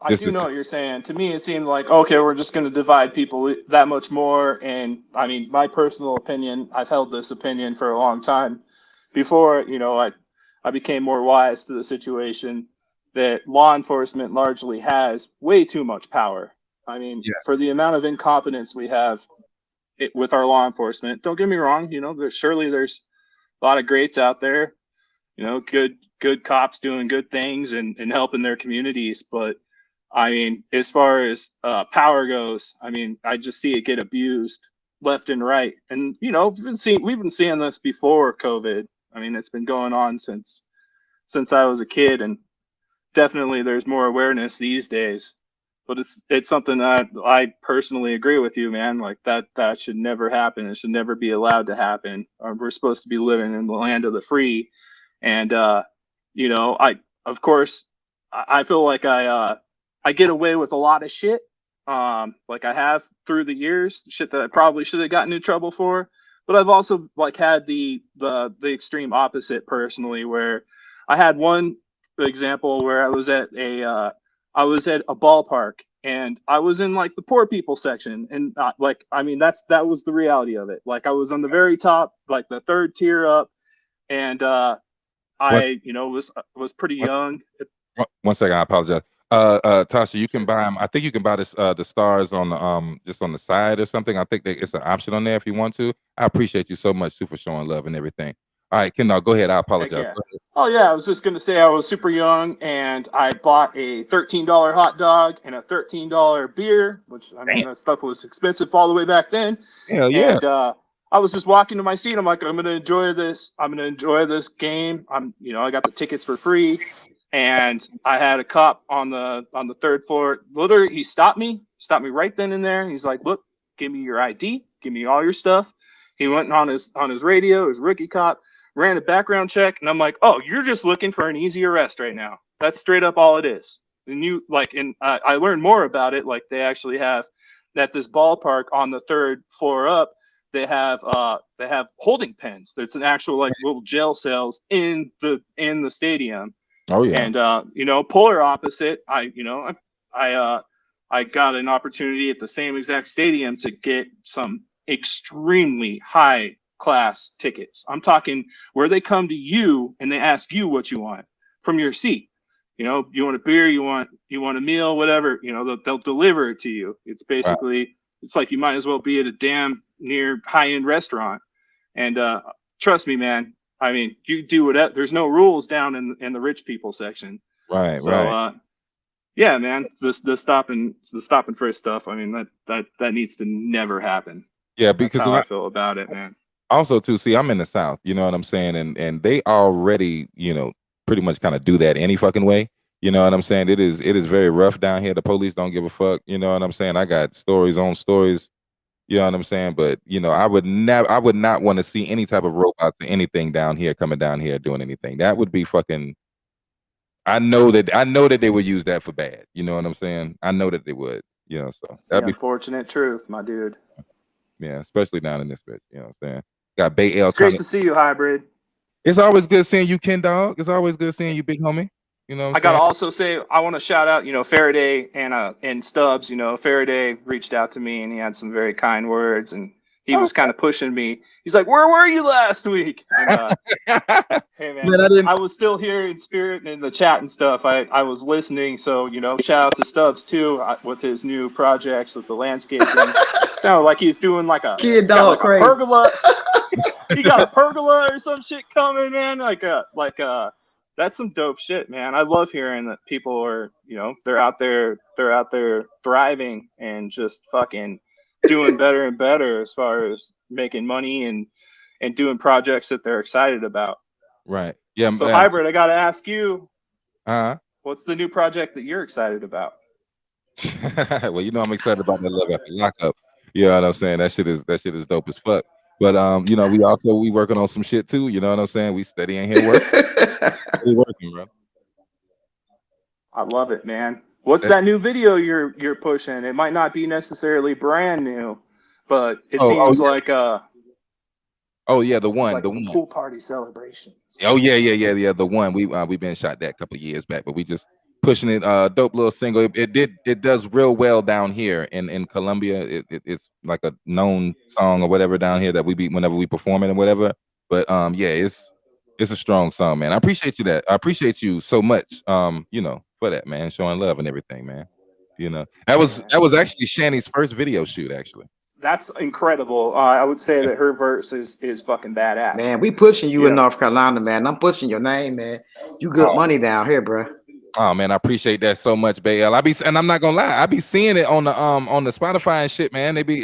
I Just do to know what you're saying. To me, it seemed like, okay, we're just going to divide people that much more. And I mean, my personal opinion, I've held this opinion for a long time. Before, I became more wise to the situation that law enforcement largely has way too much power. I mean, yeah, for the amount of incompetence we have with our law enforcement, don't get me wrong, there's a lot of greats out there, good cops doing good things and helping their communities. But I mean, as far as power goes, I mean, I just see it get abused left and right. And we've been seeing this before COVID. I mean, it's been going on since I was a kid, and definitely there's more awareness these days. But it's something that I personally agree with you, man. Like that should never happen. It should never be allowed to happen. We're supposed to be living in the land of the free, and I of course I feel like I get away with a lot of shit, like I have through the years, shit that I probably should have gotten in trouble for. But I've also like had the extreme opposite personally, where I had one example where I was at a ballpark and I was in like the poor people section, and like I mean that was the reality of it. Like I was on the very top, like the third tier up, and Once, I was pretty young. one second, I apologize. Tasha, you can buy them. I think you can buy this the stars on the just on the side or something. I think that it's an option on there if you want to. I appreciate you so much too for showing love and everything. All right, Kendall, go ahead. I Heck apologize. yeah. Go ahead. Oh yeah, I was just gonna say I was super young and I bought a $13 hot dog and a $13 beer, which I mean Damn. that stuff was expensive all the way back then. Hell yeah. And I was just walking to my seat. I'm like, I'm gonna enjoy this. I'm gonna enjoy this game. I got the tickets for free, and I had a cop on the third floor. Literally, he stopped me right then and there. He's like, look, give me your ID, give me all your stuff. He went on his radio, his rookie cop, ran a background check, and I'm like, oh, you're just looking for an easy arrest right now. That's straight up all it is. And I learned more about it. Like they actually have at this ballpark on the third floor up, they have holding pens. There's an actual like little jail cells in the stadium. Oh yeah. And polar opposite, I got an opportunity at the same exact stadium to get some extremely high class tickets. I'm talking where they come to you and they ask you what you want from your seat. You want a beer, you want a meal, whatever, they'll deliver it to you. It's Right. basically, it's like you might as well be at a damn near high-end restaurant. And trust me, man, I mean, you do whatever. There's no rules down in the rich people section. Right. So yeah, man, the stop and frisk stuff, I mean, that needs to never happen. Yeah, That's because how I feel about it, man. also too, see, I'm in the South, you know what I'm saying? And they already, pretty much kind of do that any fucking way. You know what I'm saying? It is very rough down here. The police don't give a fuck. You know what I'm saying? I got stories on stories. You know what I'm saying? But I would not want to see any type of robots or anything down here coming down here doing anything. That would be fucking. I know that they would use that for bad. You know what I'm saying? I know that they would. So It's the that'd be unfortunate truth, my dude. yeah, especially down in this bitch. You know what I'm saying? Got Bay L It's trying great to. to see you, Hybrid. It's always good seeing you, Ken Dog. It's always good seeing you, big homie. You know what I I'm gotta saying? also say I want to shout out, Faraday and Stubbs. Faraday reached out to me and he had some very kind words and he was kind of pushing me. He's like, "Where were you last week?" And, hey man, I was still here in spirit and in the chat and stuff. I was listening, so shout out to Stubbs too with his new projects with the landscaping. Sounded like he's doing like a Kid dog got like a crazy. pergola. He got a pergola or some shit coming, man. That's some dope shit, man. I love hearing that people are, they're out there thriving and just fucking doing better and better as far as making money and doing projects that they're excited about. Right. Yeah. So Hybrid, I got to ask you, Uh-huh. what's the new project that you're excited about? Well, I'm excited about that Love After Lockup. You know what I'm saying? That shit is dope as fuck. But we working on some shit too. You know what I'm saying? We steady in here working. We working, bro. I love it, man. What's that new video you're pushing? It might not be necessarily brand new, but it seems like the one, like some pool party celebrations. Oh yeah. The one we've been shot that a couple of years back, but we just pushing it. Dope little single. It does real well down here in Colombia. It's like a known song or whatever down here that we be whenever we perform it and whatever. But yeah, it's a strong song, man. I appreciate you that. I appreciate you so much. For that, man, showing love and everything, man. That was actually Shani's first video shoot, actually. That's incredible. I would say that her verse is fucking badass. Man, we pushing you in North Carolina, man. I'm pushing your name, man. You good money down here, bro. Oh man, I appreciate that so much, Bael. And I'm not gonna lie, I be seeing it on the Spotify and shit, man. I be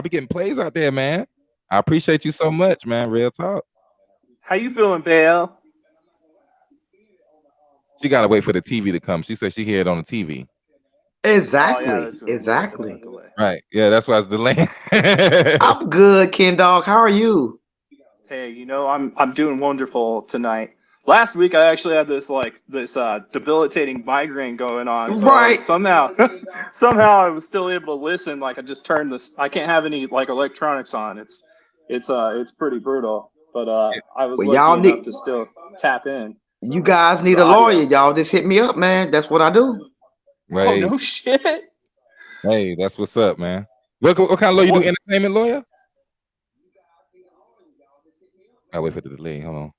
getting plays out there, man. I appreciate you so much, man. Real talk. How you feeling, Bael? She gotta wait for the TV to come. She said she hear it on the TV. Exactly. Exactly. Right. Yeah, that's why it's delaying. I'm good, Ken Dog. How are you? Hey, I'm doing wonderful tonight. Last week I actually had this debilitating migraine going on. So right. Somehow I was still able to listen. Like I just turned this. I can't have any like electronics on. It's pretty brutal. But I was lucky enough to still tap in. You guys need a lawyer. Y'all just hit me up, man. That's what I do. Right. Oh no shit. Hey, that's what's up, man. What kind of lawyer you do? Entertainment lawyer? I wait for the delay. Hold on.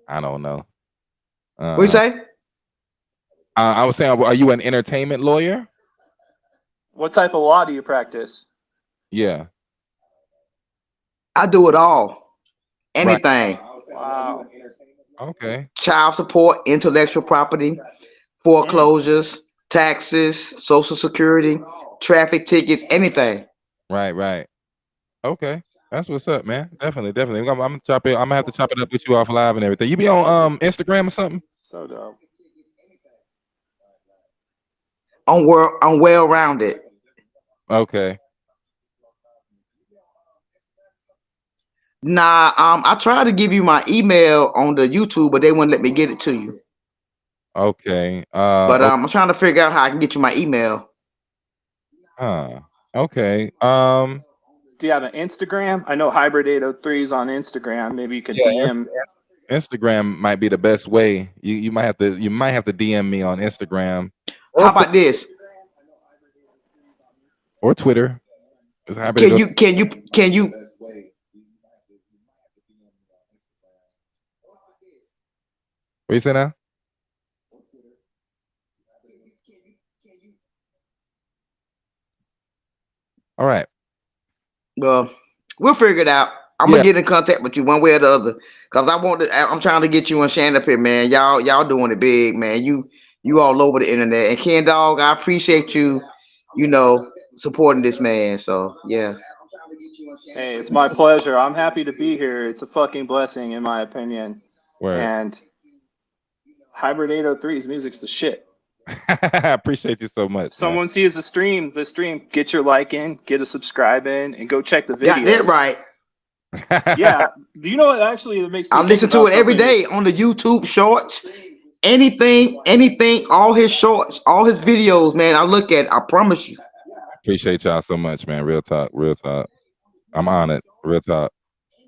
I don't know. What you say? I was saying, are you an entertainment lawyer? What type of law do you practice? Yeah. I do it all. Anything. Right. Wow. Okay. Child support, intellectual property, foreclosures, taxes, Social Security, traffic tickets, anything. Right. Okay. That's what's up, man. Definitely. I'm gonna chop it. I'm gonna have to chop it up with you off live and everything. You be on Instagram or something? So dope. I'm well-rounded. Okay. Nah, I tried to give you my email on the YouTube, but they wouldn't let me get it to you. Okay. But I'm trying to figure out how I can get you my email. Okay. Do you have an Instagram? I know HyBrid803 is on Instagram. Maybe you could DM. Instagram might be the best way. You might have to DM me on Instagram. How about this? Or Twitter. Can you? What you say now? All right. Well, we'll figure it out. I'm gonna get in contact with you one way or the other, cause I'm trying to get you and Shan up here, man. Y'all doing it big, man. You all over the internet. And Ken Dog, I appreciate you, supporting this man. So yeah. Hey, it's my pleasure. I'm happy to be here. It's a fucking blessing, in my opinion. Word. And HyBrid803's music's the shit. I appreciate you so much. Someone sees the stream, get your like in, get a subscribe in, and go check the video. Got that right. Yeah. Do you know what actually makes me I listen to it every day on the YouTube shorts. Anything, all his shorts, all his videos, man. I look at it, I promise you. Appreciate y'all so much, man. Real talk. I'm honored. Real talk.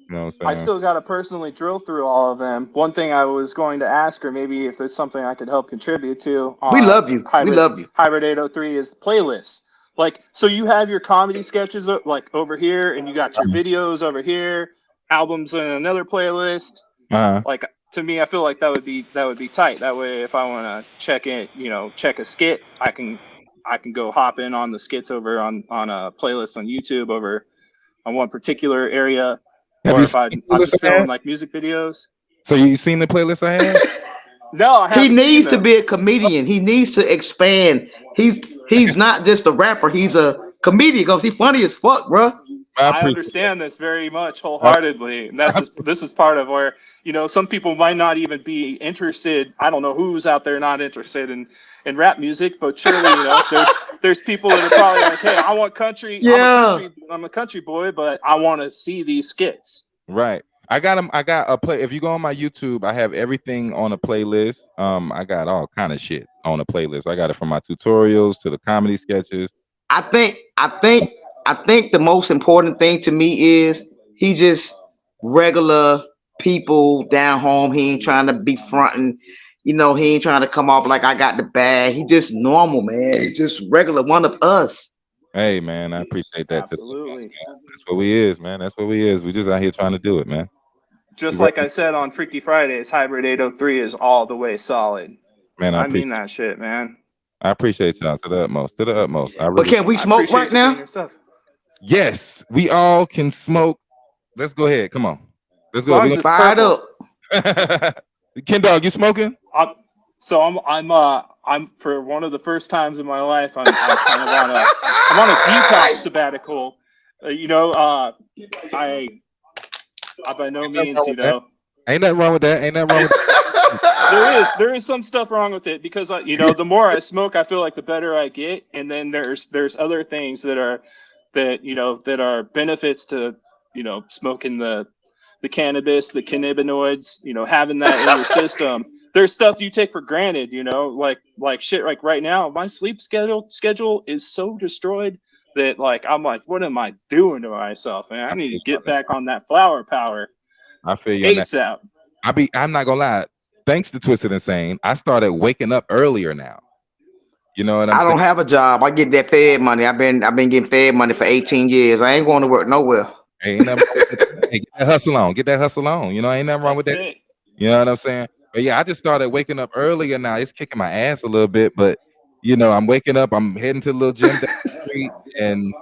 You know what I'm saying? I still got to personally drill through all of them. One thing I was going to ask her, maybe if there's something I could help contribute to. We love you. We love you. HyBrid803 is playlists. Like, so you have your comedy sketches like over here, and you got your videos over here, albums in another playlist. Like, to me, I feel like that would be tight. That way, if I want to check a skit, I can go hop in on the skits over on a playlist on YouTube over on one particular area. Have or you if I'm just filming like music videos. So you seen the playlist I had? No, I haven't. He needs to be a comedian. He needs to expand. He's not just a rapper. He's a comedian because he's funny as fuck, bro. I understand this very much wholeheartedly. And this is part of where, some people might not even be interested. I don't know who's out there not interested in rap music, but surely, there's people that are probably like, hey, I want country. Yeah. I'm a country boy, but I want to see these skits. Right. I got them. I got a play. If you go on my YouTube, I have everything on a playlist. I got all kind of shit on a playlist. I got it from my tutorials to the comedy sketches. I think the most important thing to me is he just regular people down home. He ain't trying to be fronting. You know, he ain't trying to come off like I got the bag. He just normal, man. He just regular one of us. Hey, man, I appreciate that. Absolutely. Man. That's what we is, man. That's what we is. We just out here trying to do it, man. Just like I said on Freaky Fridays, HyBrid803 is all the way solid. Man, I mean that shit, man. I appreciate y'all to the utmost. To the utmost. But can we smoke right now? Yes, we all can smoke. Let's go ahead. Come on. Let's go. Fired up. Ken Dog, you smoking? So I'm for one of the first times in my life, I'm kind of on a detox sabbatical. I by no means, Ain't nothing wrong with that. Ain't nothing wrong with that. There is some stuff wrong with it because the more I smoke, I feel like the better I get, and then there's other things that are benefits to smoking the cannabis, the cannabinoids, having that in your system. There's stuff you take for granted, like shit. Like right now, my sleep schedule is so destroyed that I'm like, what am I doing to myself, man? I need to get back on that flower power. I feel you. ASAP. I'm not gonna lie. Thanks to Twisted Insane, I started waking up earlier now. You know what I'm saying? I don't have a job. I get that Fed money. I've been getting Fed money for 18 years. I ain't going to work nowhere. Ain't nothing hey, get that hustle on. Get that hustle on. Ain't nothing wrong with that. You know what I'm saying? But yeah, I just started waking up earlier now. It's kicking my ass a little bit, but I'm waking up. I'm heading to the little gym down the street, and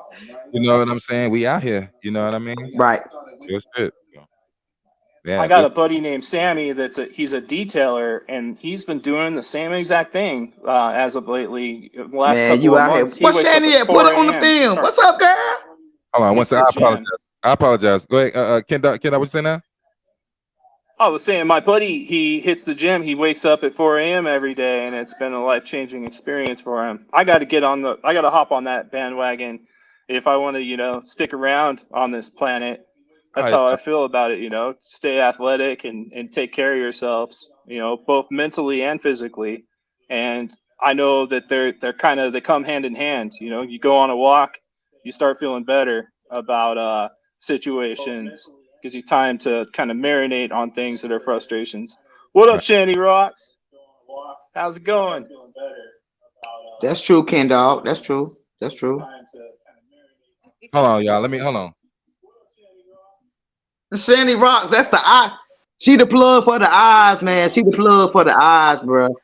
you know what I'm saying? We out here. You know what I mean? Right. Good shit. Yeah, I got a buddy named Sammy he's a detailer, and he's been doing the same exact thing as of lately. The last couple of months. What's Shanny at? Put it on the film. What's up, girl? Hold on, one second. I apologize. Go ahead, Ken, what you saying now? I was saying my buddy, he hits the gym. He wakes up at 4 a.m. every day, and it's been a life-changing experience for him. I got to hop on that bandwagon if I want to, stick around on this planet. That's how I feel about it, stay athletic and take care of yourselves, both mentally and physically. And I know that they come hand in hand. You go on a walk, you start feeling better about situations. Gives you time to kind of marinate on things that are frustrations. What up, Shanny Rocks? How's it going? That's true, Ken Dog. That's true. Hold on, y'all. Hold on. The Shanny Rocks, that's the eye. She the plug for the eyes, man. She the plug for the eyes, bro. All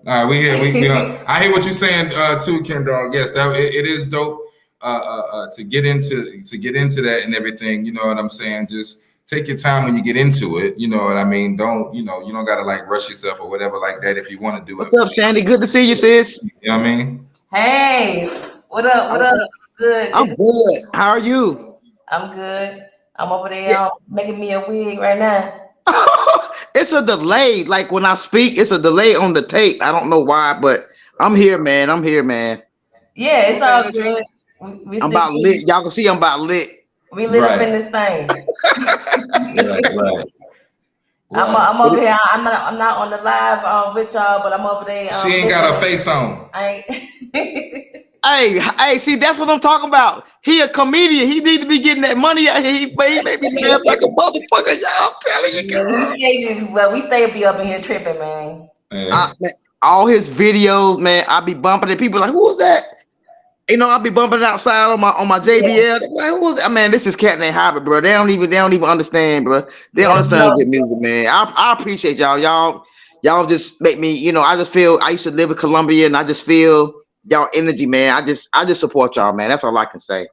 right, we here. I hear what you're saying too, Ken Dog. Yes, it is dope to get into that and everything. You know what I'm saying? Just take your time when you get into it. You know what I mean? Don't you don't gotta rush yourself or whatever like that if you want to do it. What's up, Shandy? Good to see you, sis. You know what I mean? Hey, what up? What up? Good. I'm good. How are you? I'm good. I'm over there making me a wig right now. It's a delay. Like when I speak, it's a delay on the tape. I don't know why, but I'm here, man. Yeah, it's all good. I'm about lit. Y'all can see I'm about lit. We lit up in this thing. Right. I'm over here. I'm not on the live with y'all, but I'm over there. She ain't got her face on. I ain't. Hey, see, that's what I'm talking about. He a comedian. He need to be getting that money out here. He made me laugh like a motherfucker. Y'all, I'm telling you. Well, we stay be up in here tripping, man. Man, all his videos, man, I be bumping it. People like, who was that? I be bumping it outside on my JBL. Yeah. Like, who was that? Man, this is cat named HyBrid, bro. They don't even understand, bro. They don't understand good music, man. I appreciate y'all. Y'all just make me, I just feel I used to live in Columbia, and I just feel y'all energy, man. I just support y'all, man. That's all I can say.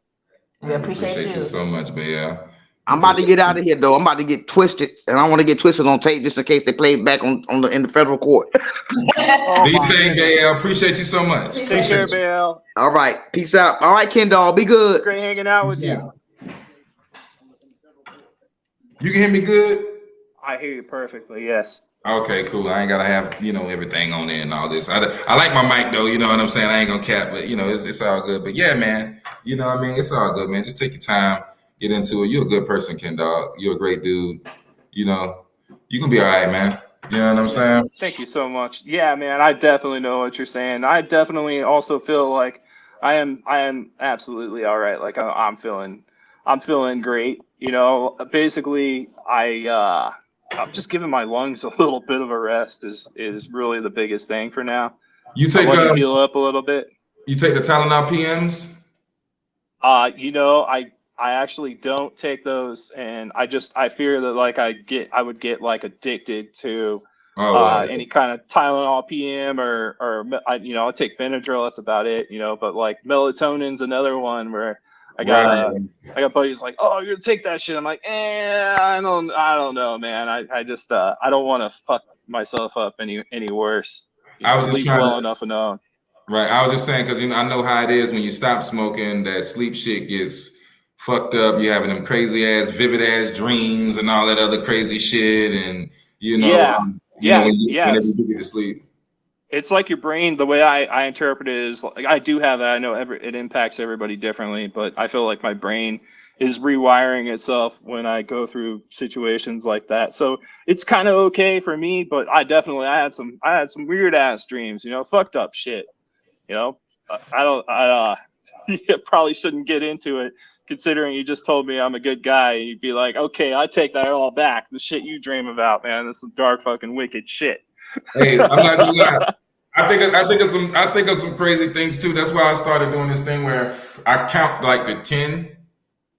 We appreciate you so much, but yeah. I'm about to get out of here though. I'm about to get twisted, and I want to get twisted on tape just in case they play it back in the federal court. Do you think, Bael? Appreciate you so much. Take care, Bael. All right, peace out. All right, Ken Doll, be good. Great hanging out with you. You can hear me good? I hear you perfectly. Yes. Okay, cool. I ain't gotta have everything on there and all this. I like my mic though. You know what I'm saying? I ain't gonna cap, but it's all good. But yeah, man. You know what I mean? It's all good, man. Just take your time, get into it. You're a good person, Ken Dog. You're a great dude. you know, you can be all right, man. You know what I'm saying? Thank you so much. Yeah, man, I definitely know what you're saying. I definitely also feel like I am absolutely all right. Like I'm feeling great. You know, basically I'm just giving my lungs a little bit of a rest is really the biggest thing for now. You I'm take letting it heal up a little bit. you take the Tylenol PMs? You know, I actually don't take those, and I fear that like I would get like addicted to any kind of Tylenol PM or you know, I take Benadryl. That's about it. You know, but like melatonin's another one where I got buddies like, oh, you're gonna take that shit. I'm like, I don't know, man. I just I don't want to fuck myself up any worse. You I know, was just leave trying well to, enough alone. right. I was just saying because you know I know how it is when you stop smoking, that sleep shit gets fucked up. You having them crazy ass, vivid ass dreams and all that other crazy shit, and Yeah, whenever yes. you get to sleep. It's like your brain. The way I interpret it is like I do have that. I know it impacts everybody differently, but I feel like my brain is rewiring itself when I go through situations like that. So it's kind of okay for me, but I had some weird ass dreams. You know, fucked up shit. You know, you probably shouldn't get into it considering you just told me I'm a good guy. You'd be like, okay, I take that all back. The shit you dream about, man, this is dark fucking wicked shit. Hey, I'm not gonna lie. I think of some crazy things too. That's why I started doing this thing where I count like the 10.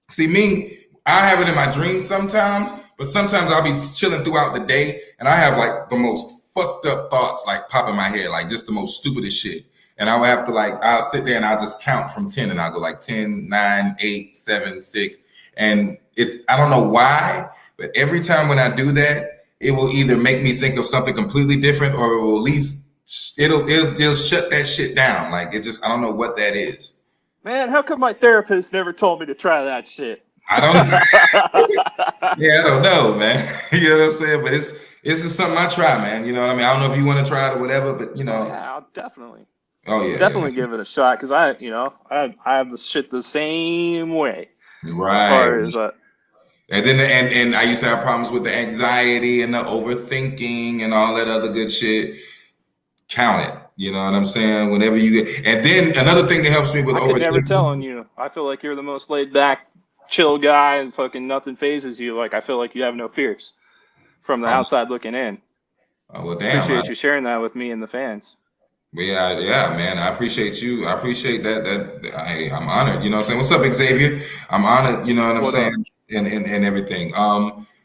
See me, I have it in my dreams sometimes, but sometimes I'll be chilling throughout the day and I have like the most fucked up thoughts like pop in my head, like just the most stupidest shit. And I would have to like, I'll sit there and I'll just count from 10 and I'll go like 10, 9, 8, 7, 6. And I don't know why, but every time when I do that, it will either make me think of something completely different or it will at least, it'll shut that shit down. Like it just, I don't know what that is. Man, how come my therapist never told me to try that shit? I don't know. Yeah, I don't know, man. You know what I'm saying? But it's just something I try, man. You know what I mean? I don't know if you want to try it or whatever, but you know. Yeah, I'll definitely. Oh yeah. Definitely give it a shot because I have the shit the same way. Right. As far as and then and I used to have problems with the anxiety and the overthinking and all that other good shit. Count it. You know what I'm saying? Whenever you get, and then another thing that helps me with I could never overthinking. tell on you. I feel like you're the most laid back, chill guy, and fucking nothing phases you. Like I feel like you have no fears from the outside looking in. Oh, well, damn. Appreciate you sharing that with me and the fans. Yeah, man. I appreciate you. I appreciate that. I'm honored. You know what I'm saying? What's up, Xavier? I'm honored. You know what I'm saying? And everything.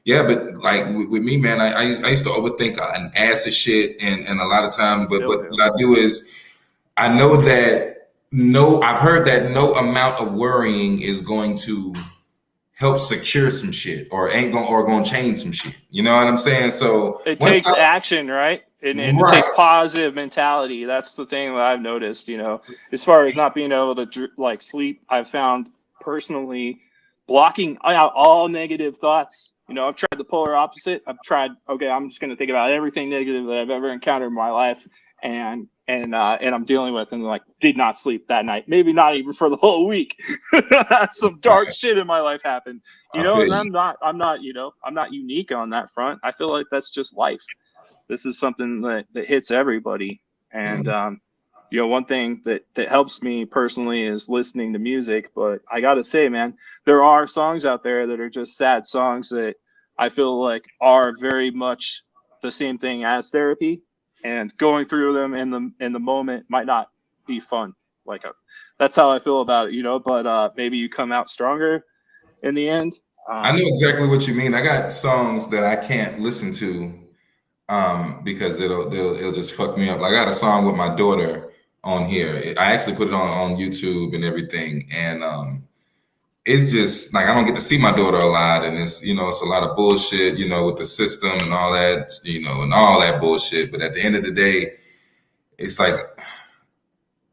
Yeah, but like with me, man, I used to overthink an acid shit, and a lot of times, but what I do is I know that I've heard that no amount of worrying is going to help secure some shit or going to change some shit. You know what I'm saying? So it takes action, right? And it takes positive mentality. That's the thing that I've noticed, you know, as far as not being able to like sleep, I've found personally blocking out all negative thoughts. You know, I've tried the polar opposite. I've tried, okay, I'm just going to think about everything negative that I've ever encountered in my life and I'm dealing with, and like did not sleep that night. Maybe not even for the whole week. Some dark shit in my life happened, you know, and I'm not unique on that front. I feel like that's just life. This is something that hits everybody. And, you know, one thing that helps me personally is listening to music. But I got to say, man, there are songs out there that are just sad songs that I feel like are very much the same thing as therapy. And going through them in the moment might not be fun. Like that's how I feel about it, you know, but maybe you come out stronger in the end. I know exactly what you mean. I got songs that I can't listen to because it'll just fuck me up. Like I got a song with my daughter on here. I actually put it on YouTube and everything, and it's just like I don't get to see my daughter a lot, and it's, you know, it's a lot of bullshit, you know, with the system and all that, you know, and all that bullshit. But at the end of the day, it's like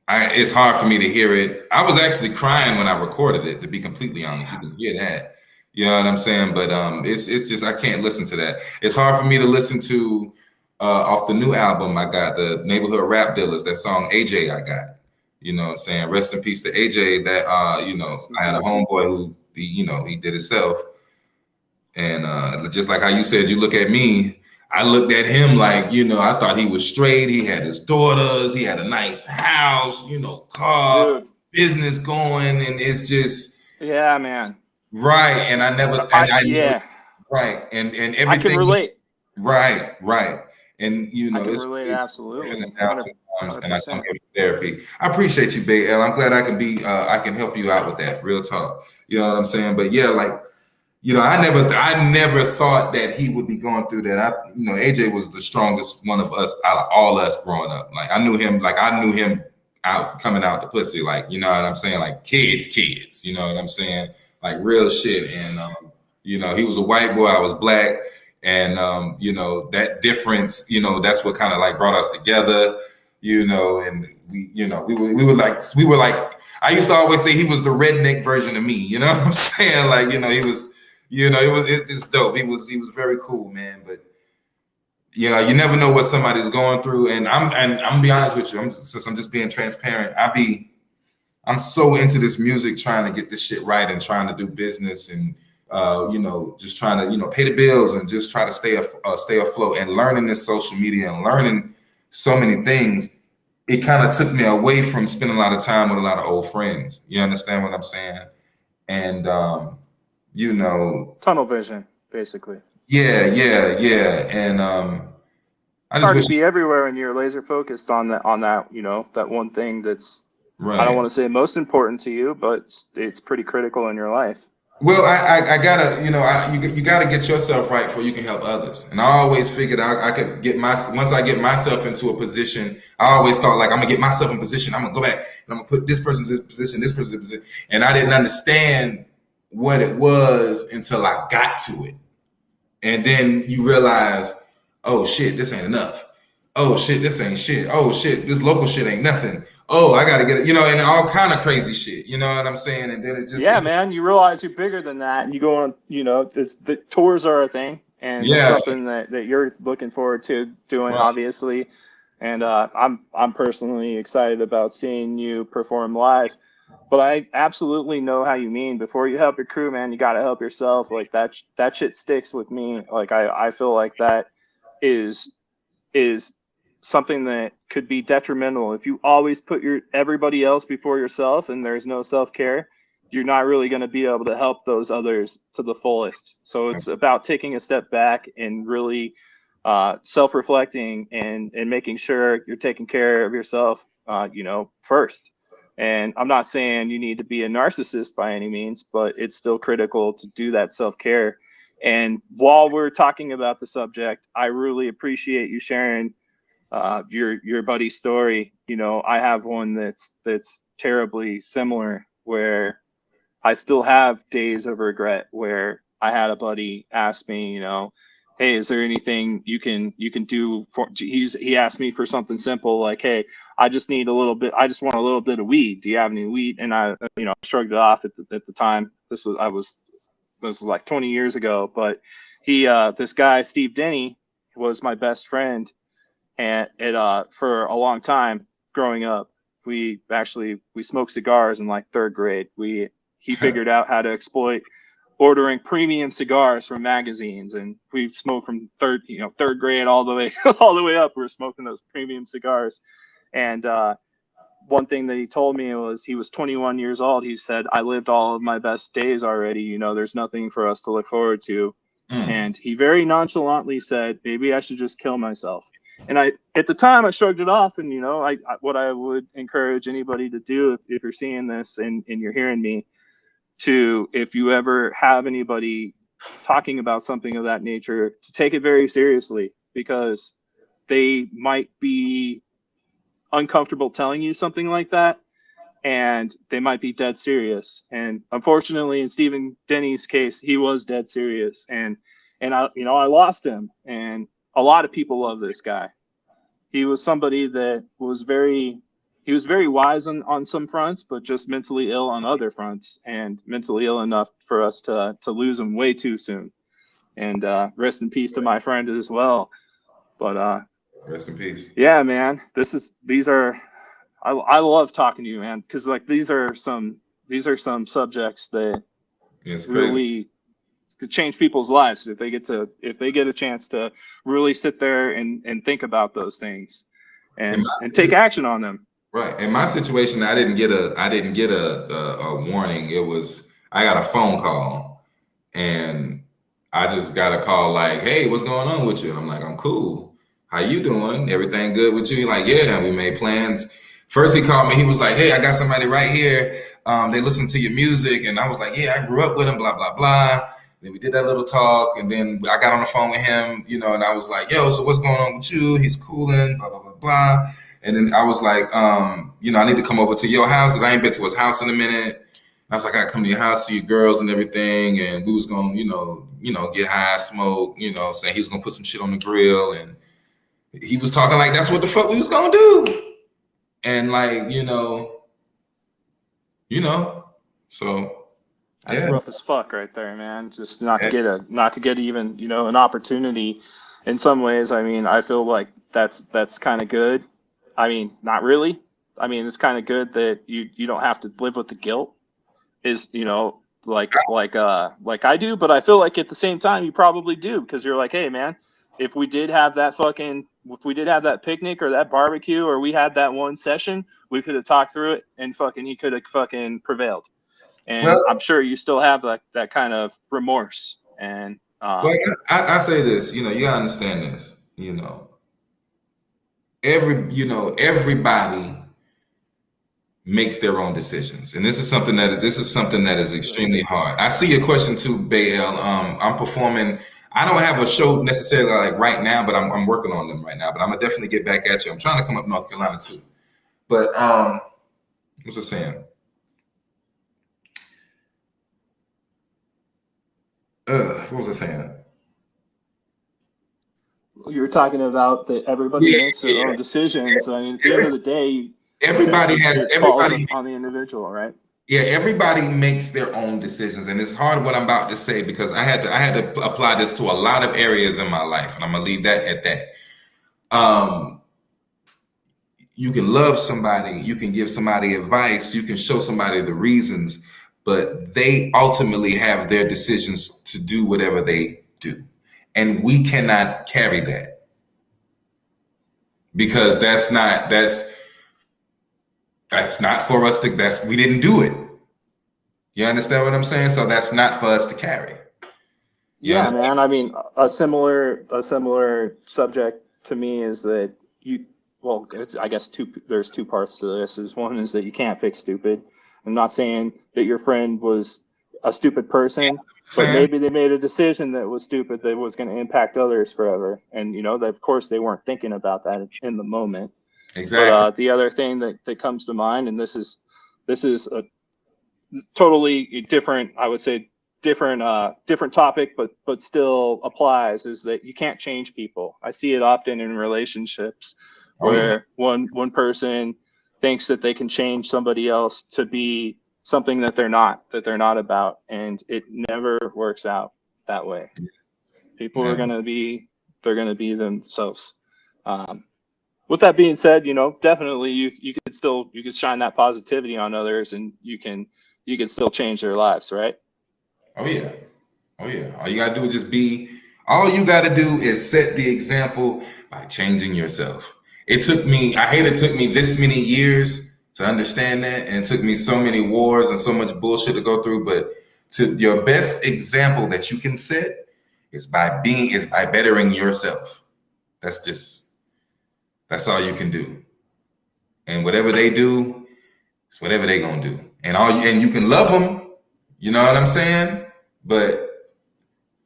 it's hard for me to hear it. I was actually crying when I recorded it, to be completely honest. You can hear that. You know what I'm saying? But it's just I can't listen to that. It's hard for me to listen to off the new album. I got the Neighborhood Rap Dealers, that song AJ I got. You know what I'm saying? Rest in peace to AJ. That you know, I had a homeboy who he did himself. And just like how you said, you look at me, I looked at him like, you know, I thought he was straight. He had his daughters, he had a nice house, you know, car, Dude. business going, and it's just Yeah, man. right. And I never, Yeah, right, and everything. I can relate. Right. And you know, I can it's relate absolutely. now sometimes, and I come here for therapy. I appreciate you, Babe. And I'm glad I can be, I can help you out with that. Real talk. You know what I'm saying? But yeah, like, you know, I never thought that he would be going through that. You know, AJ was the strongest one of us out of all us growing up. Like I knew him out coming out the pussy. Like, you know what I'm saying? Like kids. You know what I'm saying? Like real shit. And you know, he was a white boy. I was black. And you know, that difference, you know, that's what kind of like brought us together, you know, and we were like, I used to always say he was the redneck version of me, you know what I'm saying? Like, you know, he was, you know, it's dope. He was very cool, man. But you know, you never know what somebody's going through. And I'm gonna be honest with you, since I'm just being transparent, I'm so into this music, trying to get this shit right and trying to do business and you know, just trying to, you know, pay the bills and just try to stay afloat and learning this social media and learning so many things. It kind of took me away from spending a lot of time with a lot of old friends. You understand what I'm saying? And you know, Tunnel vision, basically. Yeah. And it's hard to be everywhere when you're laser focused on that, you know, that one thing that's right. I don't want to say most important to you, but it's pretty critical in your life. Well, I gotta, you know, you gotta get yourself right before you can help others. And I always figured I could once I get myself into a position, I always thought like, I'm gonna get myself in position. I'm gonna go back and I'm gonna put this person in this position, this person in this position. And I didn't understand what it was until I got to it. And then you realize, oh shit, this ain't enough. Oh shit, this ain't shit. Oh shit, this local shit ain't nothing. Oh, I gotta get it, you know, and all kind of crazy shit. You know what I'm saying? And then it's just man, you realize you're bigger than that, and you go on. You know, the tours are a thing, and it's something that you're looking forward to doing, obviously. And I'm personally excited about seeing you perform live. But I absolutely know how you mean. Before you help your crew, man, you gotta help yourself. Like that shit sticks with me. Like I feel like that is something that could be detrimental. If you always put everybody else before yourself and there's no self-care, you're not really going to be able to help those others to the fullest. So it's about taking a step back and really self-reflecting and making sure you're taking care of yourself, you know, first. And I'm not saying you need to be a narcissist by any means, but it's still critical to do that self-care. And while we're talking about the subject, I really appreciate you sharing your buddy's story. You know, I have one that's terribly similar, where I still have days of regret, where I had a buddy ask me, you know, hey, is there anything you can do for, he asked me for something simple like, hey, I just want a little bit of weed. Do you have any weed? And I, you know, shrugged it off at the time. This was like 20 years ago, but this guy, Steve Denny, was my best friend. And for a long time growing up, we smoked cigars in like third grade. He figured out how to exploit ordering premium cigars from magazines, and we smoked from third grade all the way up. We were smoking those premium cigars. And one thing that he told me was, he was 21 years old. He said, I lived all of my best days already. You know, there's nothing for us to look forward to. And he very nonchalantly said, maybe I should just kill myself. And at the time I shrugged it off. And, you know, what I would encourage anybody to do, if you're seeing this and you're hearing me, if you ever have anybody talking about something of that nature, to take it very seriously, because they might be uncomfortable telling you something like that, and they might be dead serious. And unfortunately, in Stephen Denny's case, he was dead serious. And I lost him. And a lot of people love this guy. He was somebody that was very wise on some fronts, but just mentally ill on other fronts, and mentally ill enough for us to lose him way too soon. And rest in peace to my friend as well. But rest in peace. Yeah, man. I love talking to you, man, because like these are some subjects that really could change people's lives if they get a chance to really sit there and think about those things and take action on them. Right. In my situation, I didn't get a warning. I got a phone call, and I just got a call like, "Hey, what's going on with you?" And I'm like, "I'm cool. How you doing? Everything good with you?" Like, "Yeah, we made plans." First, he called me. He was like, "Hey, I got somebody right here. They listen to your music," and I was like, "Yeah, I grew up with him." Blah blah blah. Then we did that little talk, and then I got on the phone with him, and I was like, "Yo, so what's going on with you?" He's cooling. Blah blah blah blah. And then I was like, I need to come over to your house because I ain't been to his house in a minute. I was like, I come to your house, see your girls and everything, and we was gonna, get high, smoke, saying he was gonna put some shit on the grill, and he was talking like that's what the fuck we was gonna do, and like, so that's rough as fuck right there, man. Just not to get even, an opportunity. In some ways, I mean, I feel like that's kind of good. I mean, not really. I mean, it's kind of good that you don't have to live with the guilt. Is like I do, but I feel like at the same time you probably do, because you're like, hey man, if we did have that picnic or that barbecue, or we had that one session, we could have talked through it and he could have fucking prevailed. And I'm sure you still have that kind of remorse. And I say this, you gotta understand this, everybody makes their own decisions, and this is something that is extremely hard. I see your question too, Bael. I'm performing. I don't have a show necessarily like right now, but I'm working on them right now. But I'm gonna definitely get back at you. I'm trying to come up North Carolina too. But what's I saying? What was I saying? You were talking about that everybody makes their own decisions. I mean, at the end of the day, everybody falls on the individual, right? Yeah, everybody makes their own decisions, and it's hard what I'm about to say because I had to apply this to a lot of areas in my life, and I'm gonna leave that at that. You can love somebody, you can give somebody advice, you can show somebody the reasons, but they ultimately have their decisions to do whatever they do. And we cannot carry that because that's not for us to, we didn't do it. You understand what I'm saying? So that's not for us to carry. Yeah, man. I mean, a similar subject to me is that I guess there's two parts to this. One is that you can't fix stupid. I'm not saying that your friend was a stupid person, but maybe they made a decision that was stupid that was going to impact others forever. And, of course, they weren't thinking about that in the moment. Exactly. But the other thing that comes to mind, and this is a totally different, I would say, different topic, but still applies, is that you can't change people. I see it often in relationships where one person thinks that they can change somebody else to be something that they're not about, and it never works out that way. People are going to be themselves. With that being said, definitely you could shine that positivity on others, and you can still change their lives, right? Oh yeah. All you gotta do is all you gotta do is set the example by changing yourself. I hate it took me this many years to understand that, and it took me so many wars and so much bullshit to go through, but your best example that you can set is by bettering yourself. That's all you can do. And whatever they do, it's whatever they gonna do. And you can love them, you know what I'm saying? But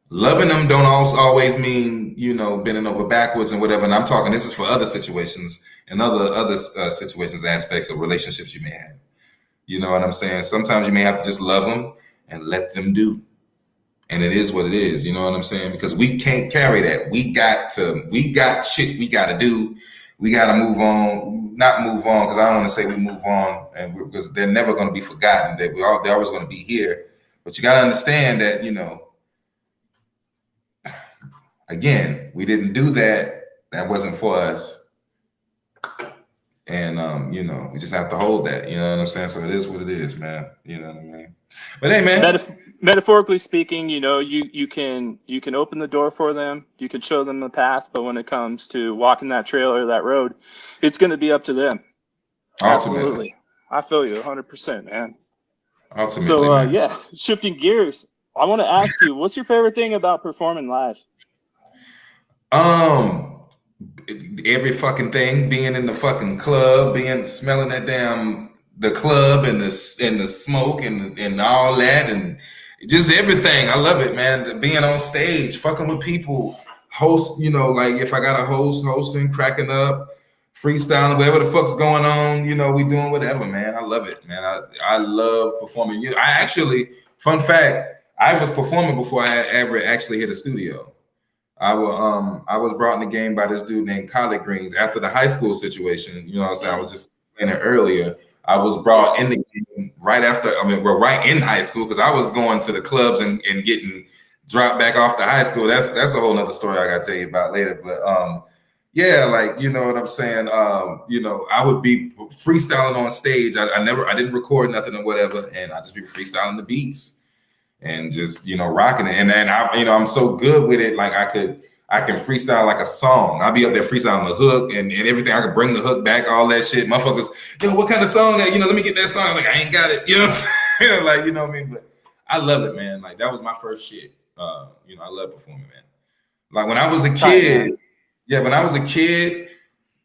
loving them don't always mean, bending over backwards and whatever. And I'm talking, this is for other situations and other situations, aspects of relationships you may have. You know what I'm saying? Sometimes you may have to just love them and let them do. And it is what it is. You know what I'm saying? Because we can't carry that. We got shit we got to do. We got to move on, not move on, because I don't want to say we move on, because they're never going to be forgotten. They're always going to be here. But you got to understand that, again, we didn't do that. That wasn't for us. And, we just have to hold that. You know what I'm saying? So it is what it is, man. You know what I mean? But hey, man. metaphorically speaking, you know, you can open the door for them, you can show them the path, but when it comes to walking that trail or that road, it's going to be up to them. Ultimately. Absolutely. I feel you 100%, man. Ultimately, So man. yeah, shifting gears, I want to ask you, what's your favorite thing about performing live? Every fucking thing, being in the fucking club, being smelling that damn the club and the smoke and all that, and just everything. I love it, man. Being on stage, fucking with people, host. You know, like if I got a hosting, cracking up, freestyling, whatever the fuck's going on. You know, we doing whatever, man. I love it, man. I love performing. I actually, fun fact, I was performing before I ever actually hit a studio. I was brought in the game by this dude named Collard Greens after the high school situation. You know what I'm saying? I was just saying it earlier. I was brought in the game right after, right in high school, because I was going to the clubs and getting dropped back off to high school. That's a whole nother story I gotta tell you about later. But yeah, like, you know what I'm saying? You know, I would be freestyling on stage. I didn't record nothing or whatever, and I just be freestyling the beats and just, you know, rocking it. And then I'm so good with it, like I can freestyle like a song. I'll be up there freestyling the hook and everything. I could bring the hook back, all that shit. Motherfuckers, yo, what kind of song that? You know, let me get that song. Like, I ain't got it. You know what I'm saying? Like, you know what I mean? But I love it, man. Like, that was my first shit. You know, I love performing, man. Like when I was a kid,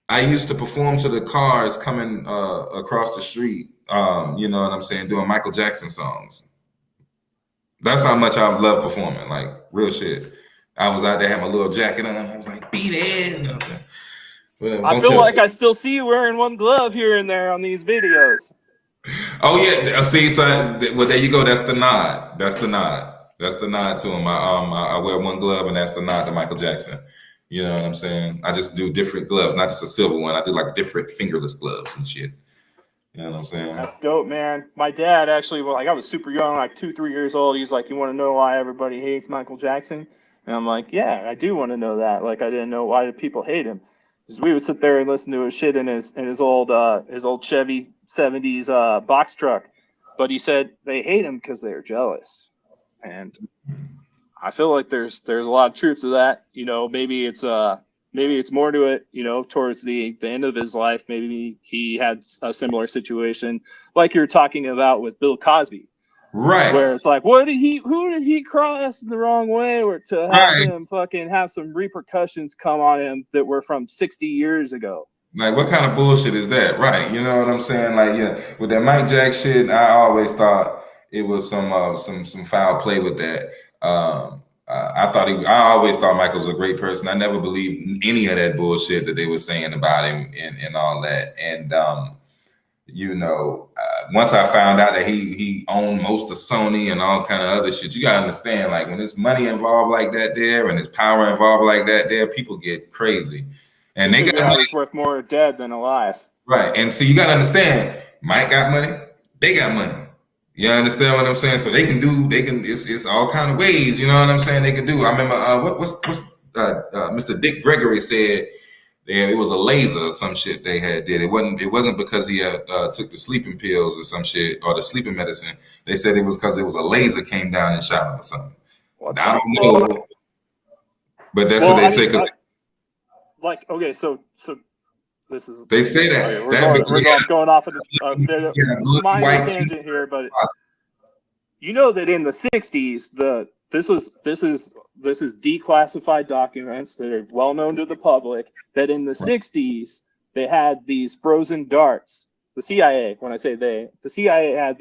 I used to perform to the cars coming across the street. You know what I'm saying? Doing Michael Jackson songs. That's how much I love performing, like real shit. I was out there, had my little jacket on. I was like, beat it. You know what I'm saying? I feel like I still see you wearing one glove here and there on these videos. Oh yeah, see, so well, there you go. That's the nod. That's the nod to him. I wear one glove, and that's the nod to Michael Jackson. You know what I'm saying? I just do different gloves, not just a silver one. I do like different fingerless gloves and shit. You know what I'm saying? That's dope, man. My dad actually, well, like I was super young, like 2-3 years old. He's like, "You want to know why everybody hates Michael Jackson?" And I'm like, "Yeah, I do want to know that." Like, I didn't know why did people hate him. Because we would sit there and listen to his shit in his old Chevy 70s box truck. But he said they hate him because they're jealous, and I feel like there's a lot of truth to that. You know, maybe it's more to it, you know, towards the end of his life. Maybe he had a similar situation like you're talking about with Bill Cosby. Right. Where it's like, who did he cross the wrong way, or to have him fucking have some repercussions come on him that were from 60 years ago? Like, what kind of bullshit is that? Right. You know what I'm saying? Like, yeah, with that Mike Jack shit, I always thought it was some foul play with that. I always thought Michael was a great person. I never believed any of that bullshit that they were saying about him and all that. And you know, once I found out that he owned most of Sony and all kind of other shit, you gotta understand, like when there's money involved like that there and there's power involved like that there, people get crazy. And they got money worth more dead than alive. Right. And so you gotta understand, Mike got money, they got money. You understand what I'm saying? So it's all kind of ways, you know what I'm saying, they can do. I remember what's Mr. Dick Gregory said it was a laser or some shit they had did. It wasn't because he had took the sleeping pills or some shit or the sleeping medicine. They said it was because it was a laser came down and shot him or something. I don't know. But that's what they say. Like, okay, so this is. They say that. We're going off of the minor tangent here, but you know that in the 60s, this is declassified documents that are well known to the public, that in the 60s they had these frozen darts. The CIA, when I say the CIA had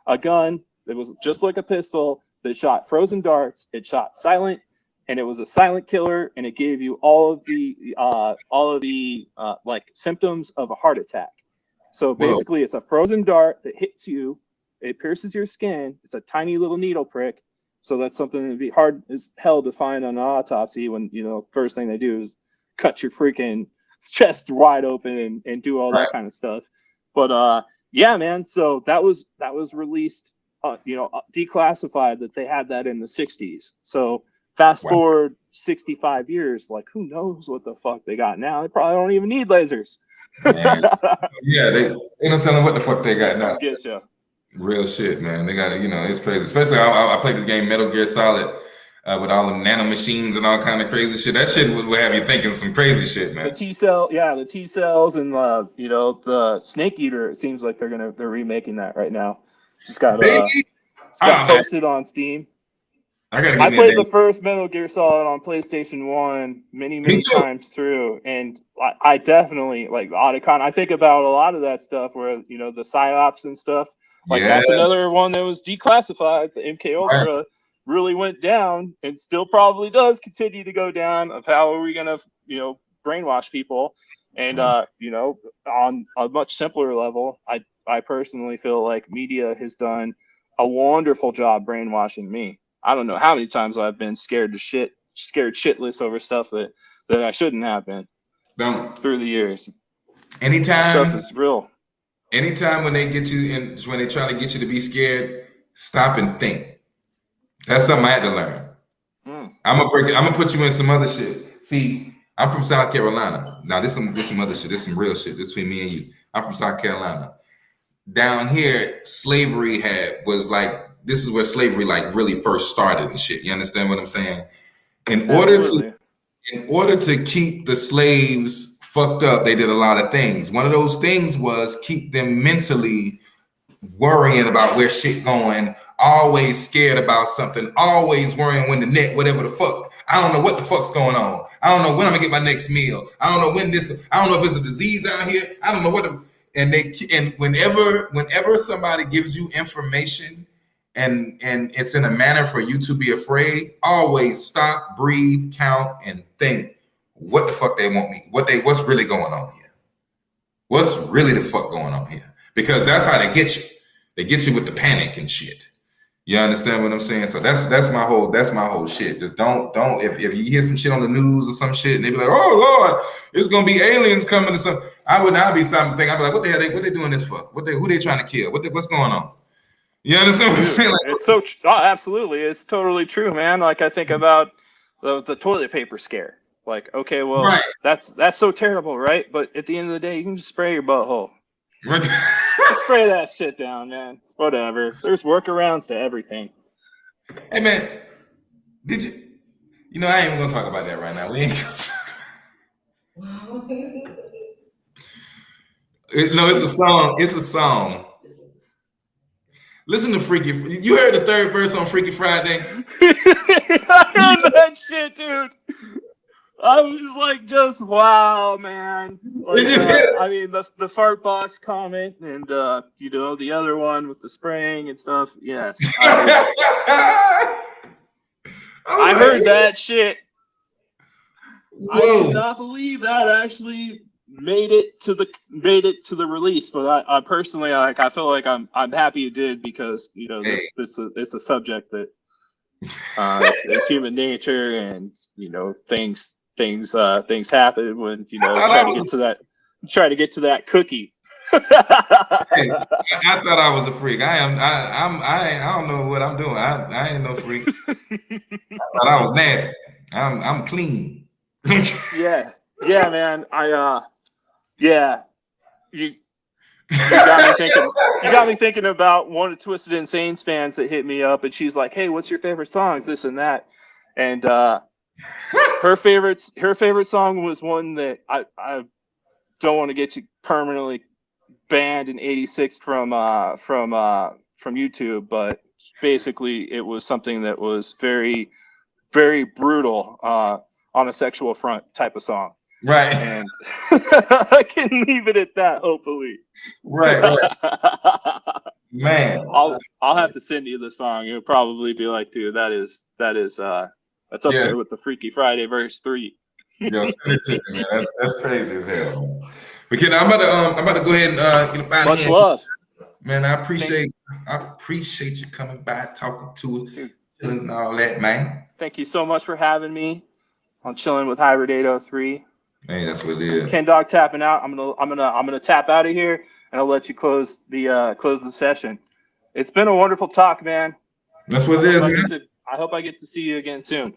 a gun that was just like a pistol that shot frozen darts. It shot silent, and it was a silent killer, and it gave you all of the like symptoms of a heart attack. So basically, it's a frozen dart that hits you. It pierces your skin. It's a tiny little needle prick. So that's something that'd be hard as hell to find on an autopsy when, you know, first thing they do is cut your freaking chest wide open and do all that kind of stuff. But yeah, man. So that was released, you know, declassified, that they had that in the 60s. So fast forward 65 years, like who knows what the fuck they got now? They probably don't even need lasers. Yeah, they don't tell them what the fuck they got now. Get you. Real shit, man. They got it's crazy. Especially I played this game Metal Gear Solid with all the nano machines and all kind of crazy shit. That shit would have you thinking some crazy shit, man. The T cells and the Snake Eater. It seems like they're remaking that right now. Just got posted on Steam. I played the first Metal Gear Solid on PlayStation 1 many times through, and I definitely like the Otacon. I think about a lot of that stuff where the PsyOps and stuff. Like that's another one that was declassified. The MK Ultra really went down, and still probably does continue to go down. Of how are we gonna brainwash people? And on a much simpler level, I personally feel like media has done a wonderful job brainwashing me. I don't know how many times I've been scared shitless over stuff that I shouldn't have been through the years. Anytime stuff is real. Anytime when they get you and when they try to get you to be scared, stop and think. That's something I had to learn. I'm gonna put you in some other shit. See, I'm from South Carolina. Now this some other shit. This some real shit. This between me and you. I'm from South Carolina. Down here, slavery was like. This is where slavery like really first started and shit. You understand what I'm saying? In order to keep the slaves fucked up, they did a lot of things. One of those things was keep them mentally worrying about where shit going, always scared about something, always worrying when the next whatever the fuck. I don't know what the fuck's going on. I don't know when I'm gonna get my next meal. I don't know I don't know if there's a disease out here. I don't know what and whenever somebody gives you information and it's in a manner for you to be afraid, always stop, breathe, count, and think what the fuck they want me, what's really going on here. What's really the fuck going on here? Because that's how they get you. They get you with the panic and shit. You understand what I'm saying? So that's my whole shit. Just don't if you hear some shit on the news or some shit and they be like, oh Lord, it's gonna be aliens coming or something. I would not be stopping to think. I'd be like, what the hell what they doing this for? Who they trying to kill? What's going on? You understand what I'm saying? Like, it's so absolutely, it's totally true, man. Like I think about the toilet paper scare. Like, okay, well, right. that's so terrible, right? But at the end of the day, you can just spray your butthole. Right. Just spray that shit down, man. Whatever. There's workarounds to everything. Hey, man, did you? You know, I ain't even gonna talk about that right now. We ain't gonna talk. No, it's a song. It's a song. Listen to Freaky. You heard the third verse on Freaky Friday? I heard that shit, dude. I was like, just wow, man. Like, I mean, the fart box comment and the other one with the spraying and stuff. Yes, I heard that shit. Whoa. I did not believe that actually made it to the release, but I personally I feel like I'm happy it did because it's a subject that it's human nature and things happen when try to get to that cookie. Hey, I thought I was a freak. I don't know what I'm doing. I ain't no freak. I thought I was nasty. I'm clean. Yeah, man. You got me thinking. You got me thinking about one of Twisted Insane's fans that hit me up, and she's like, "Hey, what's your favorite songs? This and that." And her favorite song was one that I don't want to get you permanently banned in '86 from YouTube, but basically it was something that was very, very brutal on a sexual front type of song. Right. And I can leave it at that, hopefully. Right. Man. I'll have to send you the song. It'll probably be like, dude, that's up there with the Freaky Friday verse 3. Yo, send it to me, man. That's crazy as hell. But kid, I'm about to go ahead and get much love. Man, I appreciate you coming by, talking to it, and all that, man. Thank you so much for having me on Chillin with HyBrid803. Hey, that's what it is. Ken Dog tapping out. I'm gonna tap out of here, and I'll let you close the session. It's been a wonderful talk, man. That's what it is, man. I hope I get to see you again soon.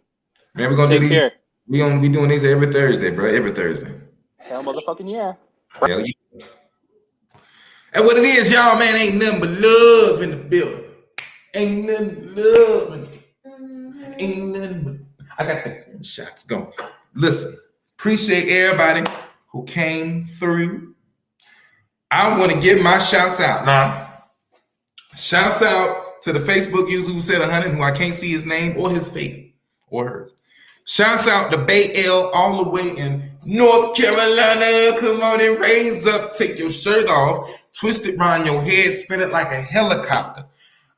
Man, we're gonna take care. We're gonna be doing these every Thursday, bro. Every Thursday. Hell, motherfucking yeah. Hell yeah. And what it is, y'all, man, ain't nothing but love in the building. Ain't nothing but love in the Ain't nothing but. I got the shots going. Listen, appreciate everybody who came through. I want to give my shouts out now. Shouts out to the Facebook user who said 100, who I can't see his name or his face or her. Shouts out to Bay L all the way in North Carolina. Come on and raise up, take your shirt off, twist it around your head, spin it like a helicopter.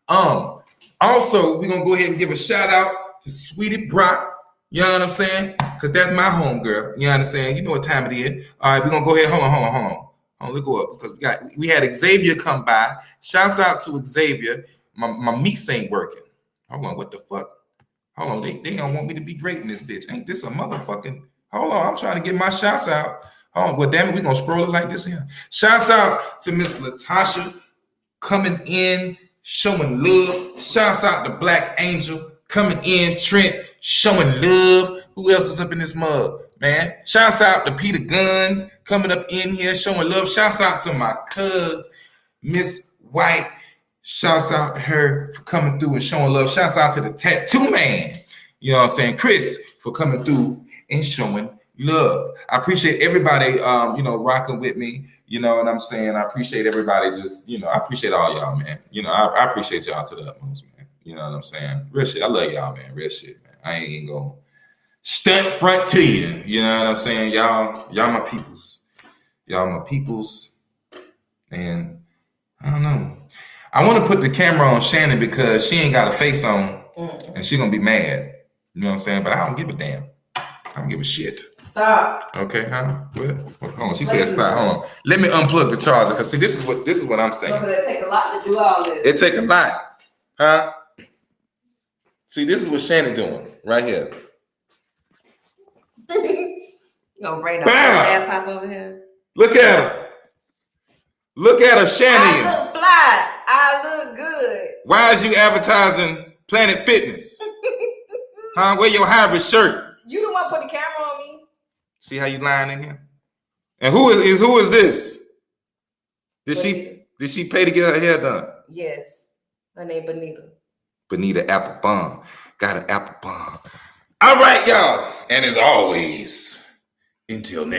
Also, we're gonna go ahead and give a shout out to Sweetie Brock. You know what I'm saying? Because that's my home girl. You know what I'm saying? You know what time it is. All right, we're gonna go ahead. Hold on. Let's go up because we had Xavier come by. Shouts out to Xavier. My meats ain't working. Hold on, what the fuck? Hold on, they don't want me to be great in this bitch. Ain't this a motherfucking? Hold on, I'm trying to get my shouts out. Hold on, well, damn it, we're gonna scroll it like this here. Shouts out to Miss Latasha coming in, showing love. Shouts out to Black Angel coming in, Trent showing love. Who else is up in this mug, man? Shouts out to Peter Guns coming up in here, showing love. Shouts out to my cuz, Miss White. Shouts out to her for coming through and showing love. Shouts out to the tattoo man, you know what I'm saying, Chris, for coming through and showing love. I appreciate everybody, rocking with me. You know what I'm saying? I appreciate everybody just, I appreciate all y'all, man. I appreciate y'all to the utmost, man. You know what I'm saying? Real shit. I love y'all, man. Real shit, man. I ain't even gonna stunt front to you. You know what I'm saying? Y'all my peoples. Y'all my peoples. And I don't know. I want to put the camera on Shannon because she ain't got a face on and she gonna be mad. You know what I'm saying? But I don't give a damn. I don't give a shit. Stop. Okay, huh? Hold on. She said stop. Hold on. Let me unplug the charger because see, this is what I'm saying. It take a lot to do all this. It take a lot, huh? See, this is what Shannon doing right here. You gonna bring the Bam! top over here? Look at her. Look at her, Shannon. I look fly. I look good. Why is you advertising Planet Fitness? Huh? Wear your HyBrid shirt. You the one put the camera on me. See how you lying in here? And who is this? Did she pay to get her hair done? Yes. Her name Benita. Benita Applebaum. Got an apple bomb. All right, y'all. And as always, until next